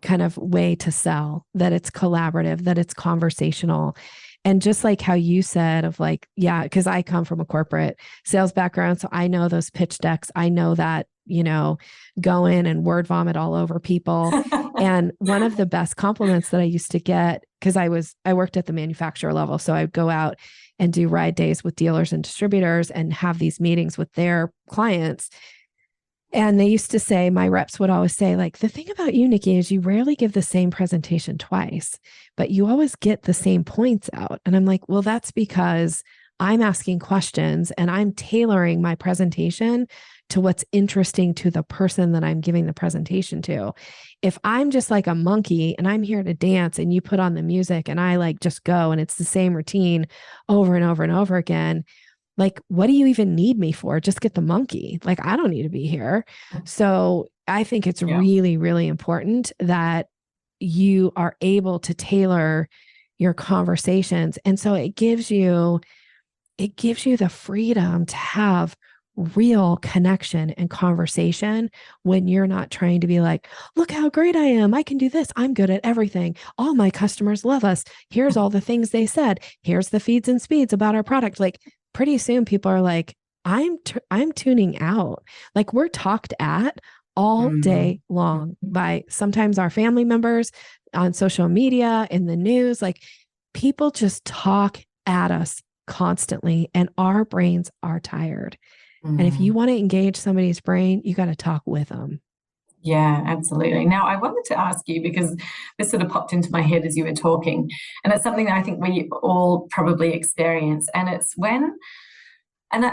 kind of way to sell, that it's collaborative, that it's conversational. And just like how you said of like, yeah, because I come from a corporate sales background. So I know those pitch decks. I know that, go in and word vomit all over people. And one of the best compliments that I used to get, because I worked at the manufacturer level. So I'd go out and do ride days with dealers and distributors and have these meetings with their clients. And they used to say, my reps would always say, like, the thing about you, Nikki, is you rarely give the same presentation twice, but you always get the same points out. And I'm like, well, that's because I'm asking questions and I'm tailoring my presentation to what's interesting to the person that I'm giving the presentation to. If I'm just like a monkey and I'm here to dance and you put on the music and I like just go and it's the same routine over and over and over again, like, what do you even need me for? Just get the monkey. Like, I don't need to be here. So I think it's really, really important that you are able to tailor your conversations. And so it gives you the freedom to have real connection and conversation when you're not trying to be like, look how great I am. I can do this. I'm good at everything. All my customers love us. Here's all the things they said. Here's the feeds and speeds about our product. Like, pretty soon people are like, I'm tuning out. Like, we're talked at all day long by sometimes our family members on social media, in the news. Like, people just talk at us constantly, and our brains are tired. And if you want to engage somebody's brain, you got to talk with them. Yeah, absolutely. Now, I wanted to ask you, because this sort of popped into my head as you were talking, and it's something that I think we all probably experience. And it's when, and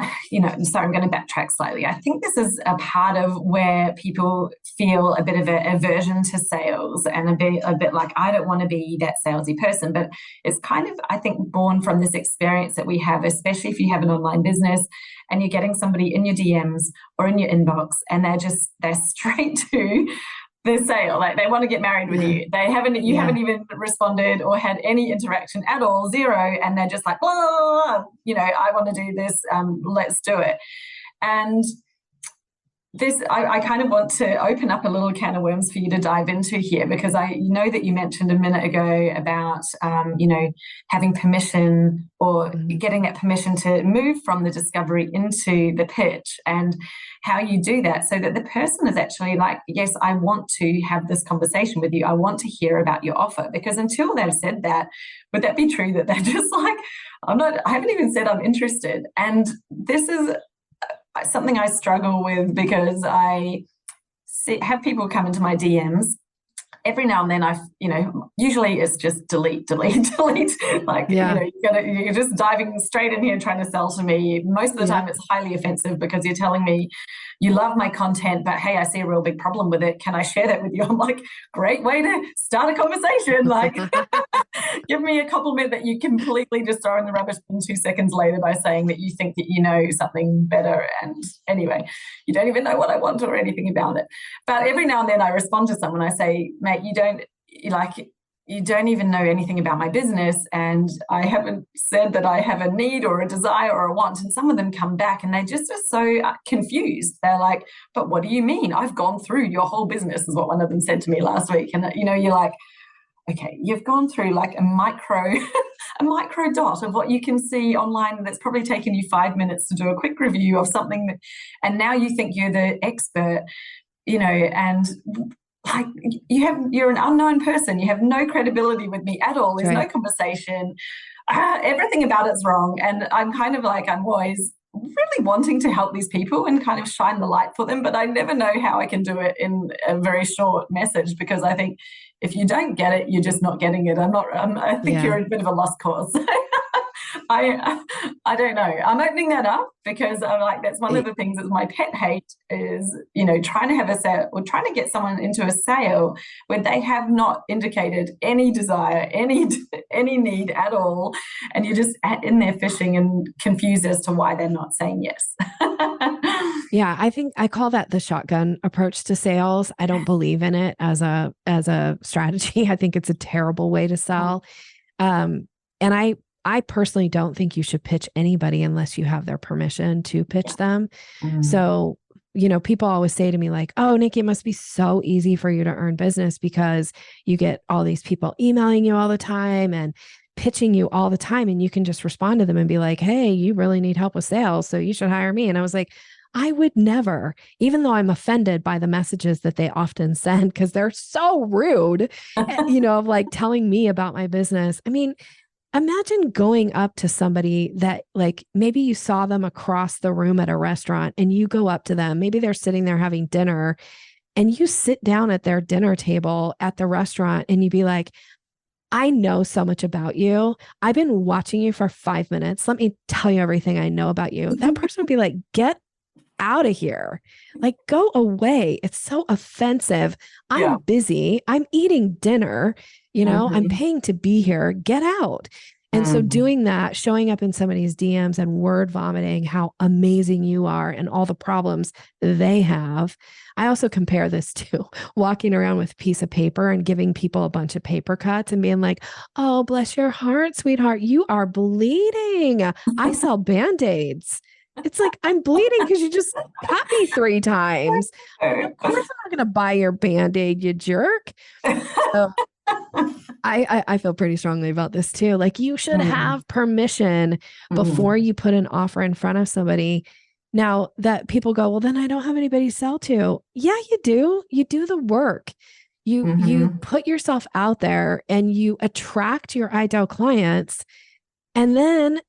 sorry, I'm going to backtrack slightly. I think this is a part of where people feel a bit of an aversion to sales, and a bit like, I don't want to be that salesy person. But it's kind of, I think, born from this experience that we have, especially if you have an online business and you're getting somebody in your DMs or in your inbox, and they're straight to the sale. Like, they want to get married with you. They haven't even responded or had any interaction at all, zero. And they're just like, blah, blah, blah, I want to do this. Let's do it. And this, I kind of want to open up a little can of worms for you to dive into here, because I know that you mentioned a minute ago about, having permission, or getting that permission to move from the discovery into the pitch, and how you do that so that the person is actually like, yes, I want to have this conversation with you. I want to hear about your offer. Because until they've said that, would that be true that they're just like, I haven't even said I'm interested? And this is something I struggle with, because I have people come into my DMs every now and then. Usually it's just delete. Like, you're just diving straight in here and trying to sell to me. Most of the time it's highly offensive, because you're telling me you love my content, but hey, I see a real big problem with it. Can I share that with you? I'm like, great way to start a conversation. Like, give me a compliment that you completely just throw in the rubbish bin 2 seconds later by saying that you think that you know something better. And anyway, you don't even know what I want or anything about it. But every now and then I respond to someone. I say, mate, you don't even know anything about my business, and I haven't said that I have a need or a desire or a want. And some of them come back and they just are so confused. They're like, but what do you mean? I've gone through your whole business, is what one of them said to me last week. And you're like, okay, you've gone through like a micro dot of what you can see online that's probably taken you 5 minutes to do a quick review of something, and now you think you're the expert, and like, you're an unknown person. You have no credibility with me at all. There's no conversation. Everything about it's wrong. And I'm kind of like, I'm always really wanting to help these people and kind of shine the light for them, but I never know how I can do it in a very short message, because I think if you don't get it, you're just not getting it. I think you're a bit of a lost cause. I don't know. I'm opening that up because I'm like, that's one of the things that's my pet hate is, trying to have a sale, or trying to get someone into a sale where they have not indicated any desire, any need at all. And you're just in there fishing and confused as to why they're not saying yes. Yeah, I think I call that the shotgun approach to sales. I don't believe in it as a strategy. I think it's a terrible way to sell. And I personally don't think you should pitch anybody unless you have their permission to pitch them. So, people always say to me like, oh, Nikki, it must be so easy for you to earn business because you get all these people emailing you all the time and pitching you all the time. And you can just respond to them and be like, hey, you really need help with sales, so you should hire me. And I was like, I would never, even though I'm offended by the messages that they often send, because they're so rude, of like telling me about my business. I mean, imagine going up to somebody that like maybe you saw them across the room at a restaurant and you go up to them, maybe they're sitting there having dinner, and you sit down at their dinner table at the restaurant and you be like, I know so much about you. I've been watching you for 5 minutes. Let me tell you everything I know about you. That person would be like, get out of here. Like, go away. It's so offensive. I'm busy. I'm eating dinner. I'm paying to be here. Get out. And so doing that, showing up in somebody's DMs and word vomiting how amazing you are and all the problems they have. I also compare this to walking around with a piece of paper and giving people a bunch of paper cuts and being like, oh, bless your heart, sweetheart, you are bleeding. I sell Band-Aids. It's like, I'm bleeding because you just cut me 3 times. Of course I'm not going to buy your Band-Aid, you jerk. So, I feel pretty strongly about this too. Like, you should have permission before you put an offer in front of somebody. Now that people go, well, then I don't have anybody to sell to. Yeah, you do. You do the work. You put yourself out there and you attract your ideal clients. And then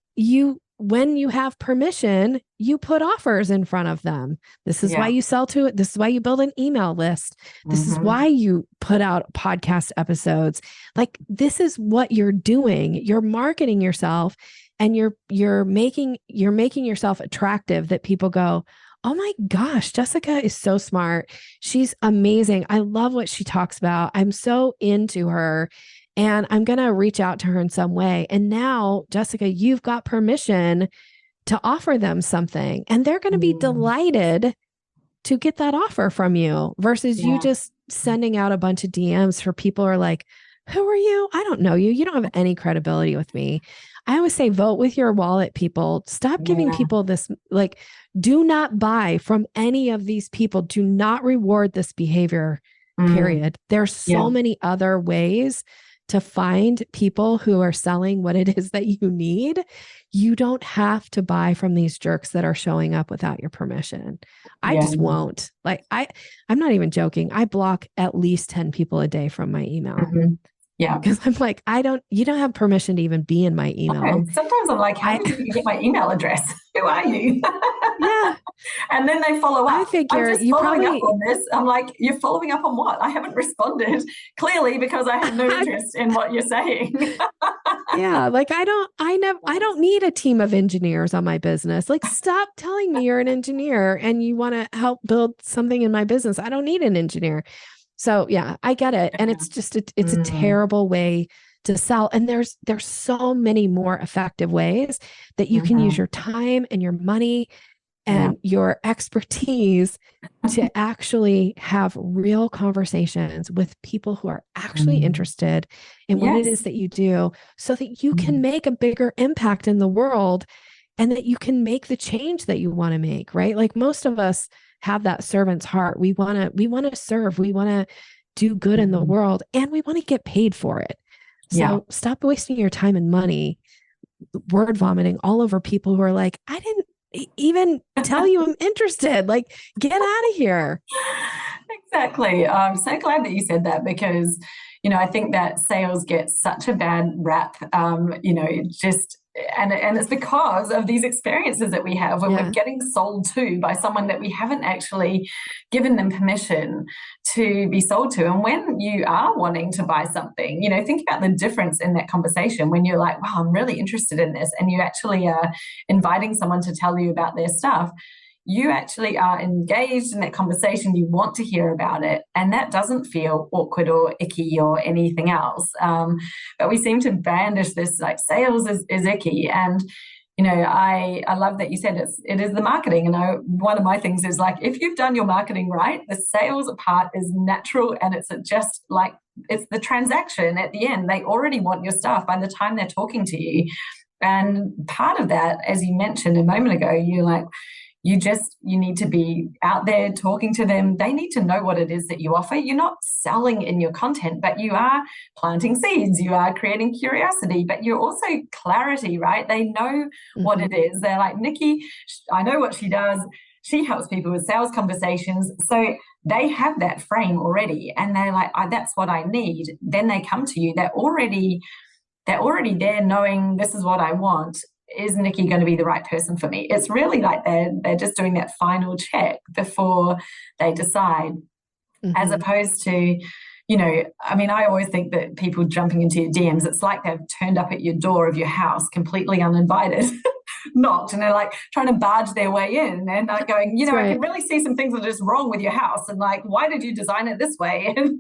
when you have permission, you put offers in front of them. This is why you sell to it. This is why you build an email list. This is why you put out podcast episodes. Like, this is what you're doing. You're marketing yourself and you're making yourself attractive, that people go, oh my gosh, Jessica is so smart. She's amazing. I love what she talks about. I'm so into her. And I'm going to reach out to her in some way. And now, Jessica, you've got permission to offer them something. And they're going to be delighted to get that offer from you versus you just sending out a bunch of DMs for people who are like, who are you? I don't know you. You don't have any credibility with me. I always say, vote with your wallet, people. Stop giving people this, like, do not buy from any of these people. Do not reward this behavior, period. There's so many other ways to find people who are selling what it is that you need. You don't have to buy from these jerks that are showing up without your permission. I just won't. Like, I'm not even joking. I block at least 10 people a day from my email. Yeah. Because I'm like, you don't have permission to even be in my email. Okay. Sometimes I'm like, how did you get my email address? Who are you? Yeah. And then they follow up. I figure you following up on this. I'm like, you're following up on what? I haven't responded, clearly, because I have no interest in what you're saying. Yeah. Like, I don't need a team of engineers on my business. Like, stop telling me you're an engineer and you want to help build something in my business. I don't need an engineer. So yeah, I get it. And it's just, it's a terrible way to sell. And there's so many more effective ways that you can use your time and your money and your expertise to actually have real conversations with people who are actually interested in what it is that you do, so that you can make a bigger impact in the world and that you can make the change that you want to make, right? Like, most of us have that servant's heart. We want to serve, we want to do good in the world, and we want to get paid for it. So stop wasting your time and money word vomiting all over people who are like, I didn't even tell you I'm interested. Like, get out of here. Exactly. I'm so glad that you said that, because, I think that sales gets such a bad rap, and it's because of these experiences that we have when we're getting sold to by someone that we haven't actually given them permission to be sold to. And when you are wanting to buy something, think about the difference in that conversation when you're like, wow, I'm really interested in this, and you actually are inviting someone to tell you about their stuff. You actually are engaged in that conversation. You want to hear about it, and that doesn't feel awkward or icky or anything else. But we seem to brandish this like sales is icky. And I love that you said it is the marketing. And one of my things is like, if you've done your marketing right, the sales part is natural, and it's just like, it's the transaction at the end. They already want your stuff by the time they're talking to you. And part of that, as you mentioned a moment ago, you're like, you need to be out there talking to them. They need to know what it is that you offer. You're not selling in your content, but you are planting seeds. You are creating curiosity, but you're also clarity, right? They know what it is. They're like, Nikki, I know what she does. She helps people with sales conversations. So they have that frame already, and they're like, that's what I need. Then they come to you. They're already there knowing this is what I want. Is Nikki going to be the right person for me? It's really like they're just doing that final check before they decide, as opposed to, I always think that people jumping into your DMs, it's like they've turned up at your door of your house completely uninvited, knocked, and they're like trying to barge their way in and like going, I can really see some things that are just wrong with your house, and like, why did you design it this way? And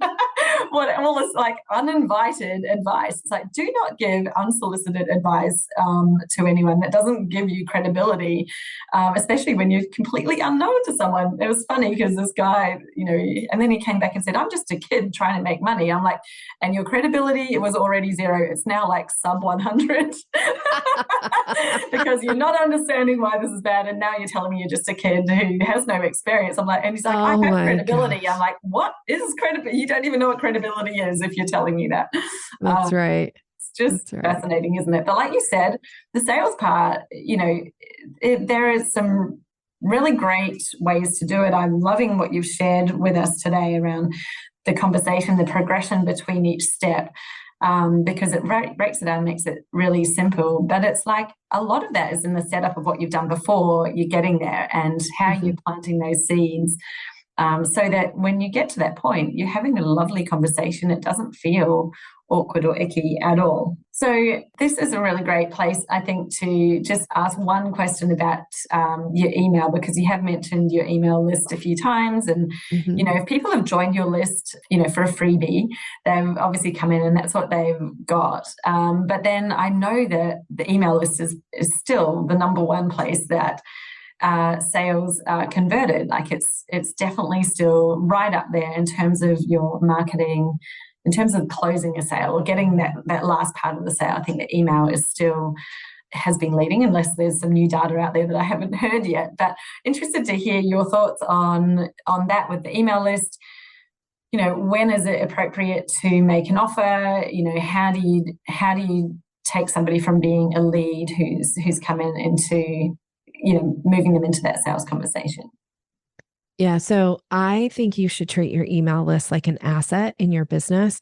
what all this like uninvited advice. It's like, do not give unsolicited advice to anyone. That doesn't give you credibility, especially when you're completely unknown to someone. It was funny because this guy, and then he came back and said, I'm just a kid trying to make money. I'm like, and your credibility, it was already zero. It's now like sub 100 because you're not understanding why this is bad. And now you're telling me you're just a kid who has no experience. I'm like, and he's like, I have credibility. Gosh. I'm like, what is credibility? You don't even know what credibility is if you're telling me that. That's right. It's just fascinating, isn't it? But like you said, the sales part, there is some really great ways to do it. I'm loving what you've shared with us today around the conversation, the progression between each step, because it breaks it down, makes it really simple. But it's like a lot of that is in the setup of what you've done before you're getting there and how you're planting those seeds. So that when you get to that point, you're having a lovely conversation. It doesn't feel awkward or icky at all. So this is a really great place, I think, to just ask one question about your email, because you have mentioned your email list a few times. And, if people have joined your list, for a freebie, they've obviously come in and that's what they've got. But then I know that the email list is still the number one place that sales converted. Like it's definitely still right up there in terms of your marketing, in terms of closing a sale or getting that last part of the sale. I think the email has been leading, unless there's some new data out there that I haven't heard yet. But interested to hear your thoughts on that with the email list. When is it appropriate to make an offer? How do you take somebody from being a lead who's come in into moving them into that sales conversation? Yeah. So I think you should treat your email list like an asset in your business.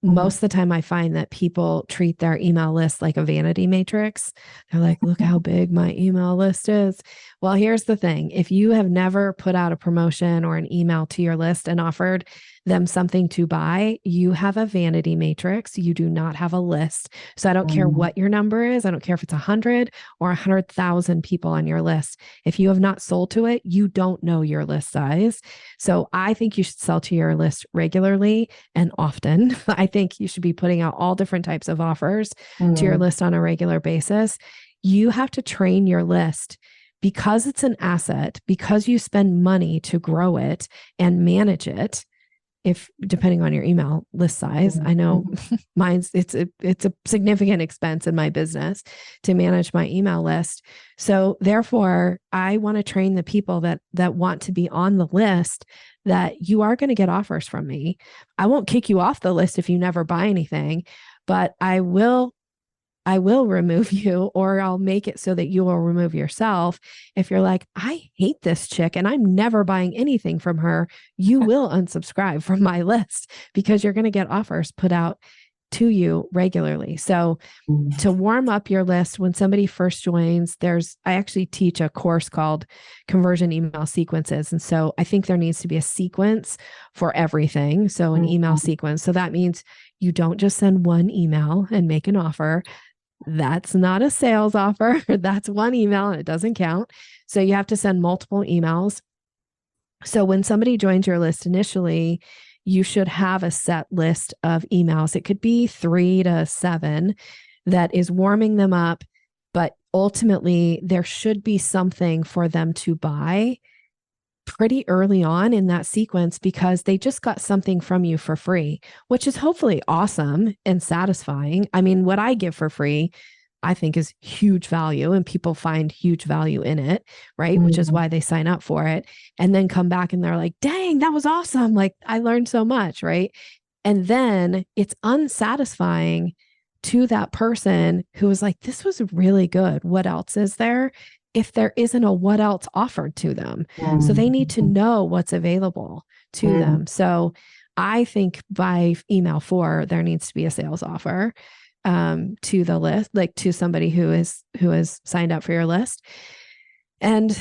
Most of the time I find that people treat their email list like a vanity matrix. They're like, look how big my email list is. Well, here's the thing. If you have never put out a promotion or an email to your list and offered them something to buy, you have a vanity matrix. You do not have a list. So I don't care what your number is. I don't care if it's 100 or 100,000 people on your list. If you have not sold to it, you don't know your list size. So I think you should sell to your list regularly and often. I think you should be putting out all different types of offers to your list on a regular basis. You have to train your list because it's an asset, because you spend money to grow it and manage it. If depending on your email list size, I know mine's it's a significant expense in my business to manage my email list. So therefore, I want to train the people that want to be on the list that you are going to get offers from me. I won't kick you off the list if you never buy anything, but I will remove you, or I'll make it so that you will remove yourself. If you're like, I hate this chick and I'm never buying anything from her, you will unsubscribe from my list because you're going to get offers put out to you regularly. So to warm up your list, when somebody first joins, I actually teach a course called Conversion Email Sequences. And so I think there needs to be a sequence for everything. So an email sequence. So that means you don't just send one email and make an offer. That's not a sales offer. That's one email and it doesn't count. So you have to send multiple emails. So when somebody joins your list initially, you should have a set list of emails. It could be 3 to 7 that is warming them up, but ultimately there should be something for them to buy pretty early on in that sequence because they just got something from you for free, which is hopefully awesome and satisfying. I mean, what I give for free, I think is huge value and people find huge value in it, right? Which is why they sign up for it and then come back and they're like, dang, that was awesome. Like I learned so much, right? And then it's unsatisfying to that person who was like, this was really good. What else is there? If there isn't a what else offered to them. So they need to know what's available to them. So I think by email 4, there needs to be a sales offer to the list, like to somebody who has signed up for your list. And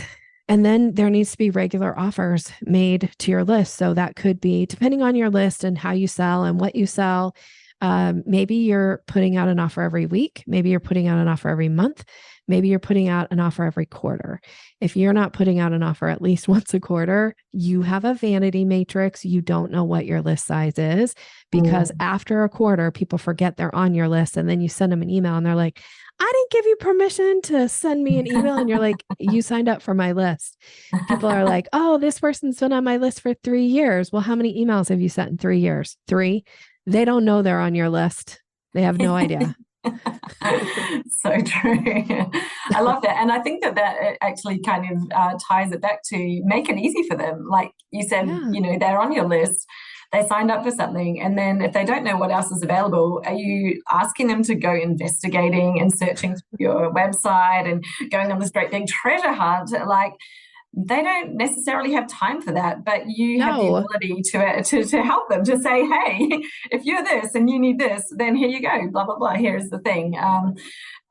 then there needs to be regular offers made to your list. So that could be, depending on your list and how you sell and what you sell, Maybe you're putting out an offer every week. Maybe you're putting out an offer every month. Maybe you're putting out an offer every quarter. If you're not putting out an offer at least once a quarter, you have a vanity matrix. You don't know what your list size is, because after a quarter, people forget they're on your list. And then you send them an email and they're like, I didn't give you permission to send me an email. And you're like, you signed up for my list. People are like, oh, this person's been on my list for 3 years. Well, how many emails have you sent in 3 years? 3. They don't know they're on your list. They have no idea. So true. I love that. And I think that actually kind of ties it back to make it easy for them. Like you said, they're on your list. They signed up for something. And then if they don't know what else is available, are you asking them to go investigating and searching through your website and going on this great big treasure hunt? Like, they don't necessarily have time for that, but you have the ability to help them, to say, hey, if you're this and you need this, then here you go, blah, blah, blah, here's the thing.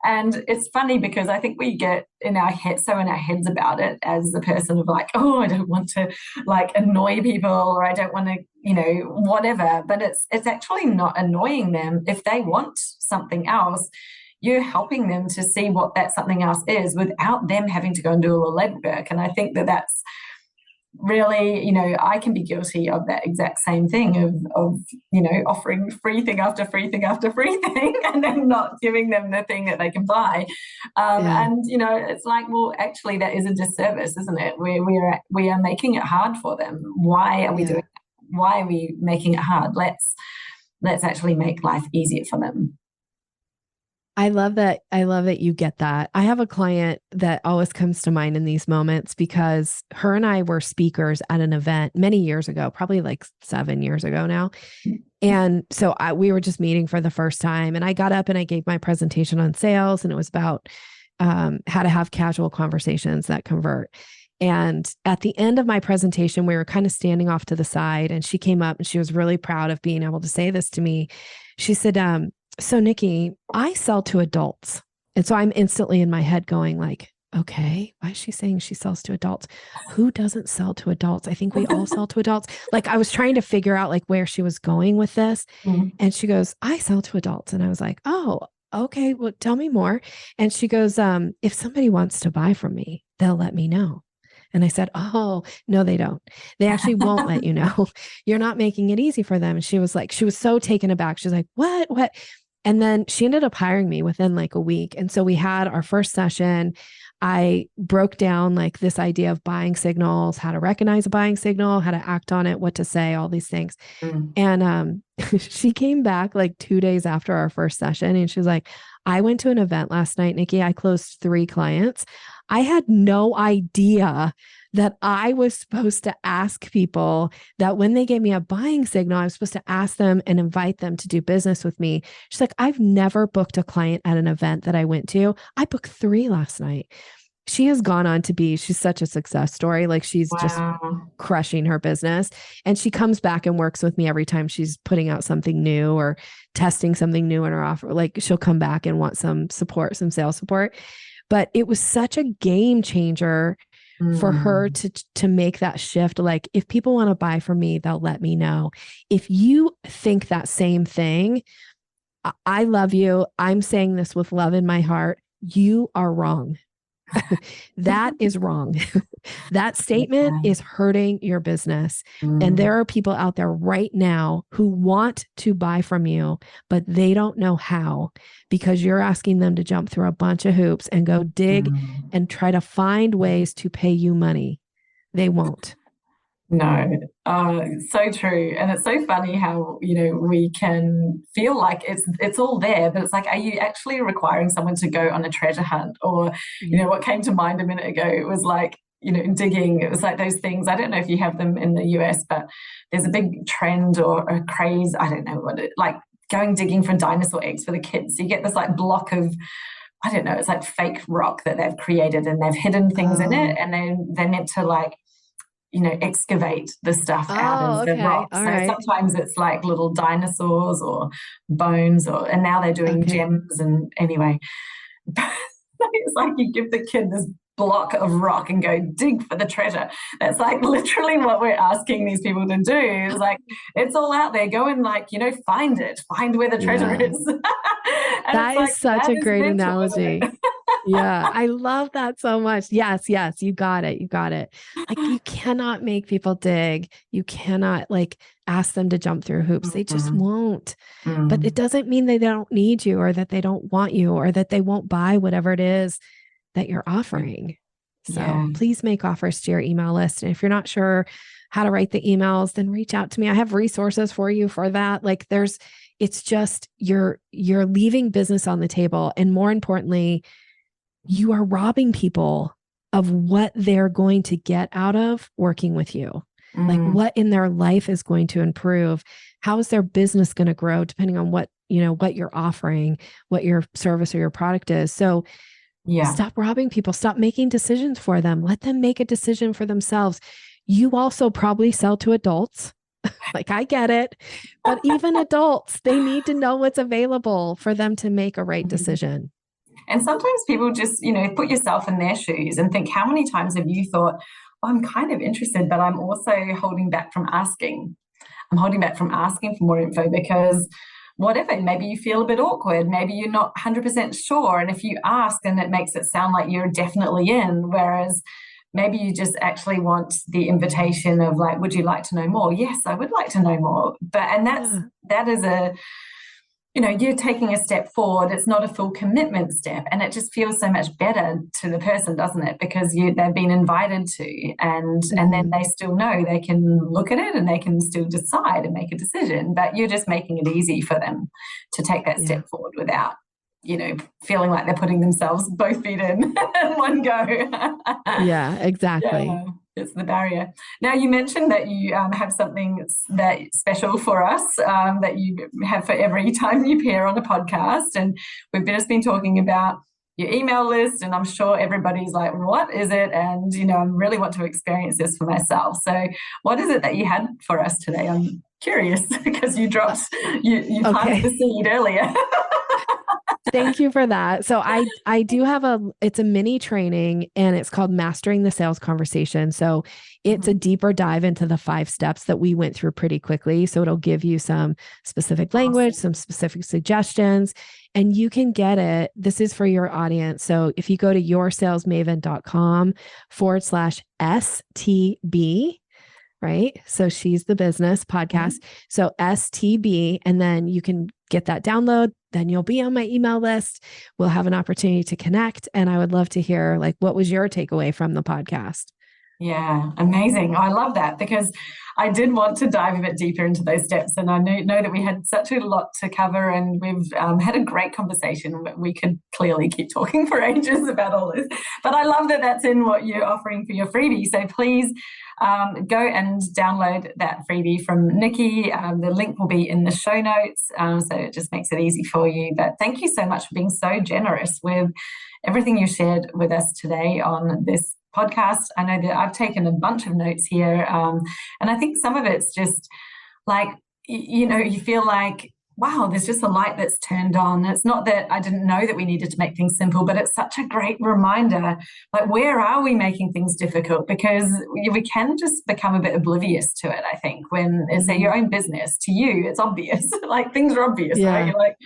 And it's funny because I think we get in our heads about it as the person of like, oh, I don't want to like annoy people, or I don't want to, whatever. But it's actually not annoying them. If they want something else, you're helping them to see what that something else is without them having to go and do all the legwork. And I think that that's really, I can be guilty of that exact same thing of offering free thing after free thing after free thing and then not giving them the thing that they can buy. And, it's like, well, actually that is a disservice, isn't it? We are making it hard for them. Why are we doing that? Why are we making it hard? Let's actually make life easier for them. I love that. I love that you get that. I have a client that always comes to mind in these moments because her and I were speakers at an event many years ago, probably like 7 years ago now. And so we were just meeting for the first time, and I got up and I gave my presentation on sales, and it was about how to have casual conversations that convert. And at the end of my presentation, we were kind of standing off to the side, and she came up and she was really proud of being able to say this to me. She said, so Nikki, I sell to adults. And so I'm instantly in my head going like, okay, why is she saying she sells to adults? Who doesn't sell to adults? I think we all sell to adults. Like I was trying to figure out like where she was going with this. And she goes, I sell to adults. And I was like, oh, okay, well, tell me more. And she goes, if somebody wants to buy from me, they'll let me know. And I said, oh, no, they don't. They actually won't let you know. You're not making it easy for them. And she was so taken aback. She's like, what? And then she ended up hiring me within like a week. And so we had our first session. I broke down like this idea of buying signals, how to recognize a buying signal, how to act on it, what to say, all these things. And she came back like 2 days after our first session. And she was like, I went to an event last night, Nikki. I closed 3 clients. I had no idea that I was supposed to ask people that when they gave me a buying signal, I was supposed to ask them and invite them to do business with me. She's like, I've never booked a client at an event that I went to. I booked 3 last night. She has gone on to she's such a success story. Like she's just crushing her business. And she comes back and works with me every time she's putting out something new or testing something new in her offer. Like she'll come back and want some support, some sales support. But it was such a game changer for her to make that shift. Like if people want to buy from me, they'll let me know. If you think that same thing, I love you. I'm saying this with love in my heart. You are wrong. That is wrong. That statement is hurting your business. And there are people out there right now who want to buy from you, but they don't know how, because you're asking them to jump through a bunch of hoops and go dig and try to find ways to pay you money. They won't. No, so true. And it's so funny how, we can feel like it's all there, but it's like, are you actually requiring someone to go on a treasure hunt? Or, what came to mind a minute ago, it was like, digging. It was like those things. I don't know if you have them in the US, but there's a big trend or a craze. I don't know like going digging for dinosaur eggs for the kids. So you get this like block of, I don't know, it's like fake rock that they've created and they've hidden things in it. And then they're meant to like, excavate the stuff out of the rock. So sometimes it's like little dinosaurs or bones and now they're doing gems and anyway. It's like you give the kid this block of rock and go dig for the treasure. That's like literally what we're asking these people to do. Is like, it's all out there. Go and like, find where the treasure is. That is such a great analogy. Yeah, I love that so much. Yes, you got it. Like, you cannot make people dig. You cannot like ask them to jump through hoops. They just won't. But it doesn't mean they don't need you, or that they don't want you, or that they won't buy whatever it is that you're offering. So please make offers to your email list. And if you're not sure how to write the emails, then reach out to me. I have resources for you for that. Like, it's just, you're leaving business on the table. And more importantly, you are robbing people of what they're going to get out of working with you. Like, what in their life is going to improve? How is their business going to grow, depending on what you're offering, what your service or your product is. So stop robbing people, stop making decisions for them. Let them make a decision for themselves. You also probably sell to adults. Like, I get it, but even adults, they need to know what's available for them to make a right decision. And sometimes people just, put yourself in their shoes and think, how many times have you thought, oh, I'm kind of interested, but I'm also holding back from asking. I'm holding back from asking for more info because whatever, maybe you feel a bit awkward, maybe you're not 100% sure. And if you ask, then it makes it sound like you're definitely in, whereas maybe you just actually want the invitation of like, would you like to know more? Yes, I would like to know more. That is you're taking a step forward. It's not a full commitment step, and it just feels so much better to the person, doesn't it? Because they've been invited to, and then they still know they can look at it and they can still decide and make a decision. But you're just making it easy for them to take that step forward without, feeling like they're putting themselves both feet in one go. Yeah, exactly. Yeah. It's the barrier. Now, you mentioned that you have something that special for us that you have for every time you appear on a podcast. And we've just been talking about your email list, and I'm sure everybody's like, what is it? And, I really want to experience this for myself. So what is it that you had for us today? I'm curious because you planted the seed earlier. Thank you for that. So I do have it's a mini training, and it's called Mastering the Sales Conversation. So it's a deeper dive into the 5 steps that we went through pretty quickly. So it'll give you some specific language, some specific suggestions, and you can get it. This is for your audience. So if you go to yoursalesmaven.com/STB, right? So She's the Business podcast. So STB, and then you can get that download. Then you'll be on my email list. We'll have an opportunity to connect. And I would love to hear, like, what was your takeaway from the podcast? Yeah, amazing. I love that because I did want to dive a bit deeper into those steps. And I know that we had such a lot to cover, and we've had a great conversation. We could clearly keep talking for ages about all this. But I love that that's in what you're offering for your freebie. So please go and download that freebie from Nikki. The link will be in the show notes. So it just makes it easy for you. But thank you so much for being so generous with everything you shared with us today on this podcast. I know that I've taken a bunch of notes here. And I think some of it's just like, you feel like, wow, there's just a light that's turned on. It's not that I didn't know that we needed to make things simple, but it's such a great reminder, like, where are we making things difficult? Because we can just become a bit oblivious to it, I think, when it's your own business. To you, it's obvious. Like, things are obvious, right? You're like,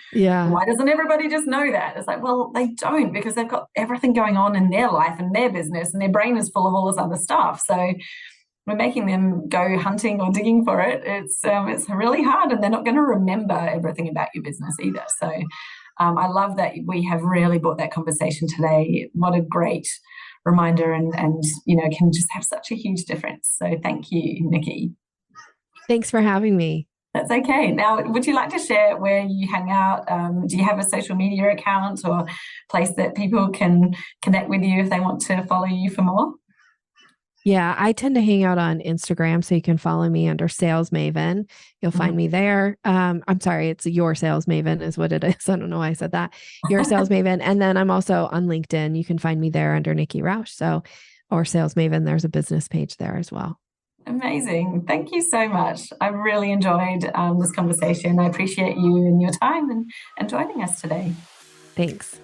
why doesn't everybody just know that? It's like, well, they don't, because they've got everything going on in their life and their business, and their brain is full of all this other stuff. So we're making them go hunting or digging for it. It's really hard, and they're not going to remember everything about your business either. So I love that we have really brought that conversation today. What a great reminder, and can just have such a huge difference. So thank you, Nikki. Thanks for having me. That's okay. Now, would you like to share where you hang out? Do you have a social media account or place that people can connect with you if they want to follow you for more? Yeah, I tend to hang out on Instagram, so you can follow me under Sales Maven. You'll find me there. I'm sorry, it's Your Sales Maven is what it is. I don't know why I said that. Your Sales Maven. And then I'm also on LinkedIn. You can find me there under Nikki Rausch. Or Sales Maven. There's a business page there as well. Amazing. Thank you so much. I really enjoyed this conversation. I appreciate you and your time and joining us today. Thanks.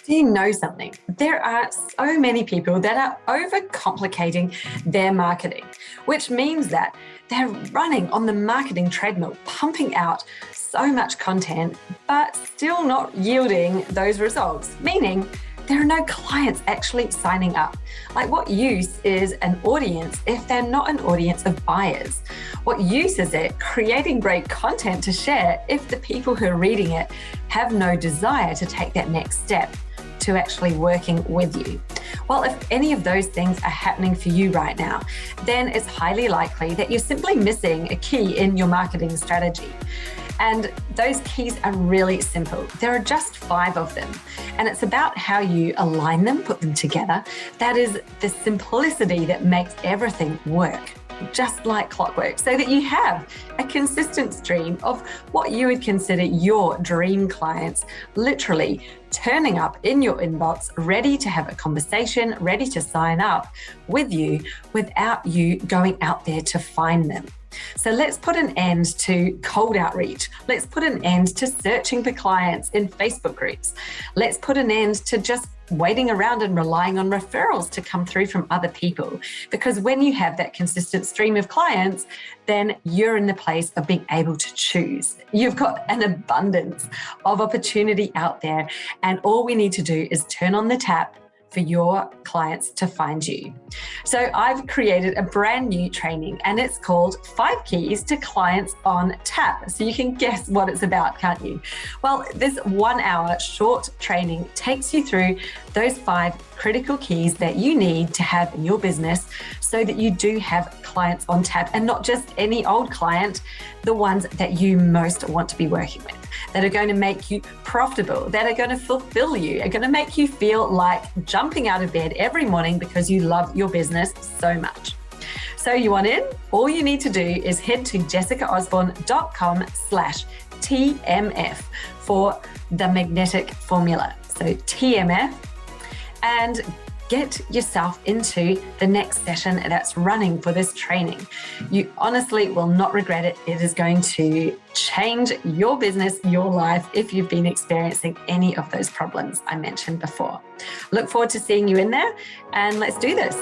Do you know something? There are so many people that are overcomplicating their marketing, which means that they're running on the marketing treadmill, pumping out so much content, but still not yielding those results, meaning there are no clients actually signing up. Like, what use is an audience if they're not an audience of buyers? What use is it creating great content to share if the people who are reading it have no desire to take that next step to actually working with you? Well, if any of those things are happening for you right now, then it's highly likely that you're simply missing a key in your marketing strategy. And those keys are really simple. There are just 5 of them. And it's about how you align them, put them together. That is the simplicity that makes everything work, just like clockwork, so that you have a consistent stream of what you would consider your dream clients literally turning up in your inbox, ready to have a conversation, ready to sign up with you without you going out there to find them. So let's put an end to cold outreach. Let's put an end to searching for clients in Facebook groups. Let's put an end to just waiting around and relying on referrals to come through from other people. Because when you have that consistent stream of clients, then you're in the place of being able to choose. You've got an abundance of opportunity out there, and all we need to do is turn on the tap for your clients to find you. So I've created a brand new training, and it's called 5 Keys to Clients on Tap. So you can guess what it's about, can't you? Well, this 1-hour short training takes you through those 5 critical keys that you need to have in your business so that you do have clients on tap, and not just any old client, the ones that you most want to be working with, that are going to make you profitable, that are going to fulfill you, are going to make you feel like jumping out of bed every morning because you love your business so much. So you want in? All you need to do is head to jessicaosborne.com/TMF for the magnetic formula. So TMF, and get yourself into the next session that's running for this training. You honestly will not regret it. It is going to change your business, your life, if you've been experiencing any of those problems I mentioned before. Look forward to seeing you in there, and let's do this.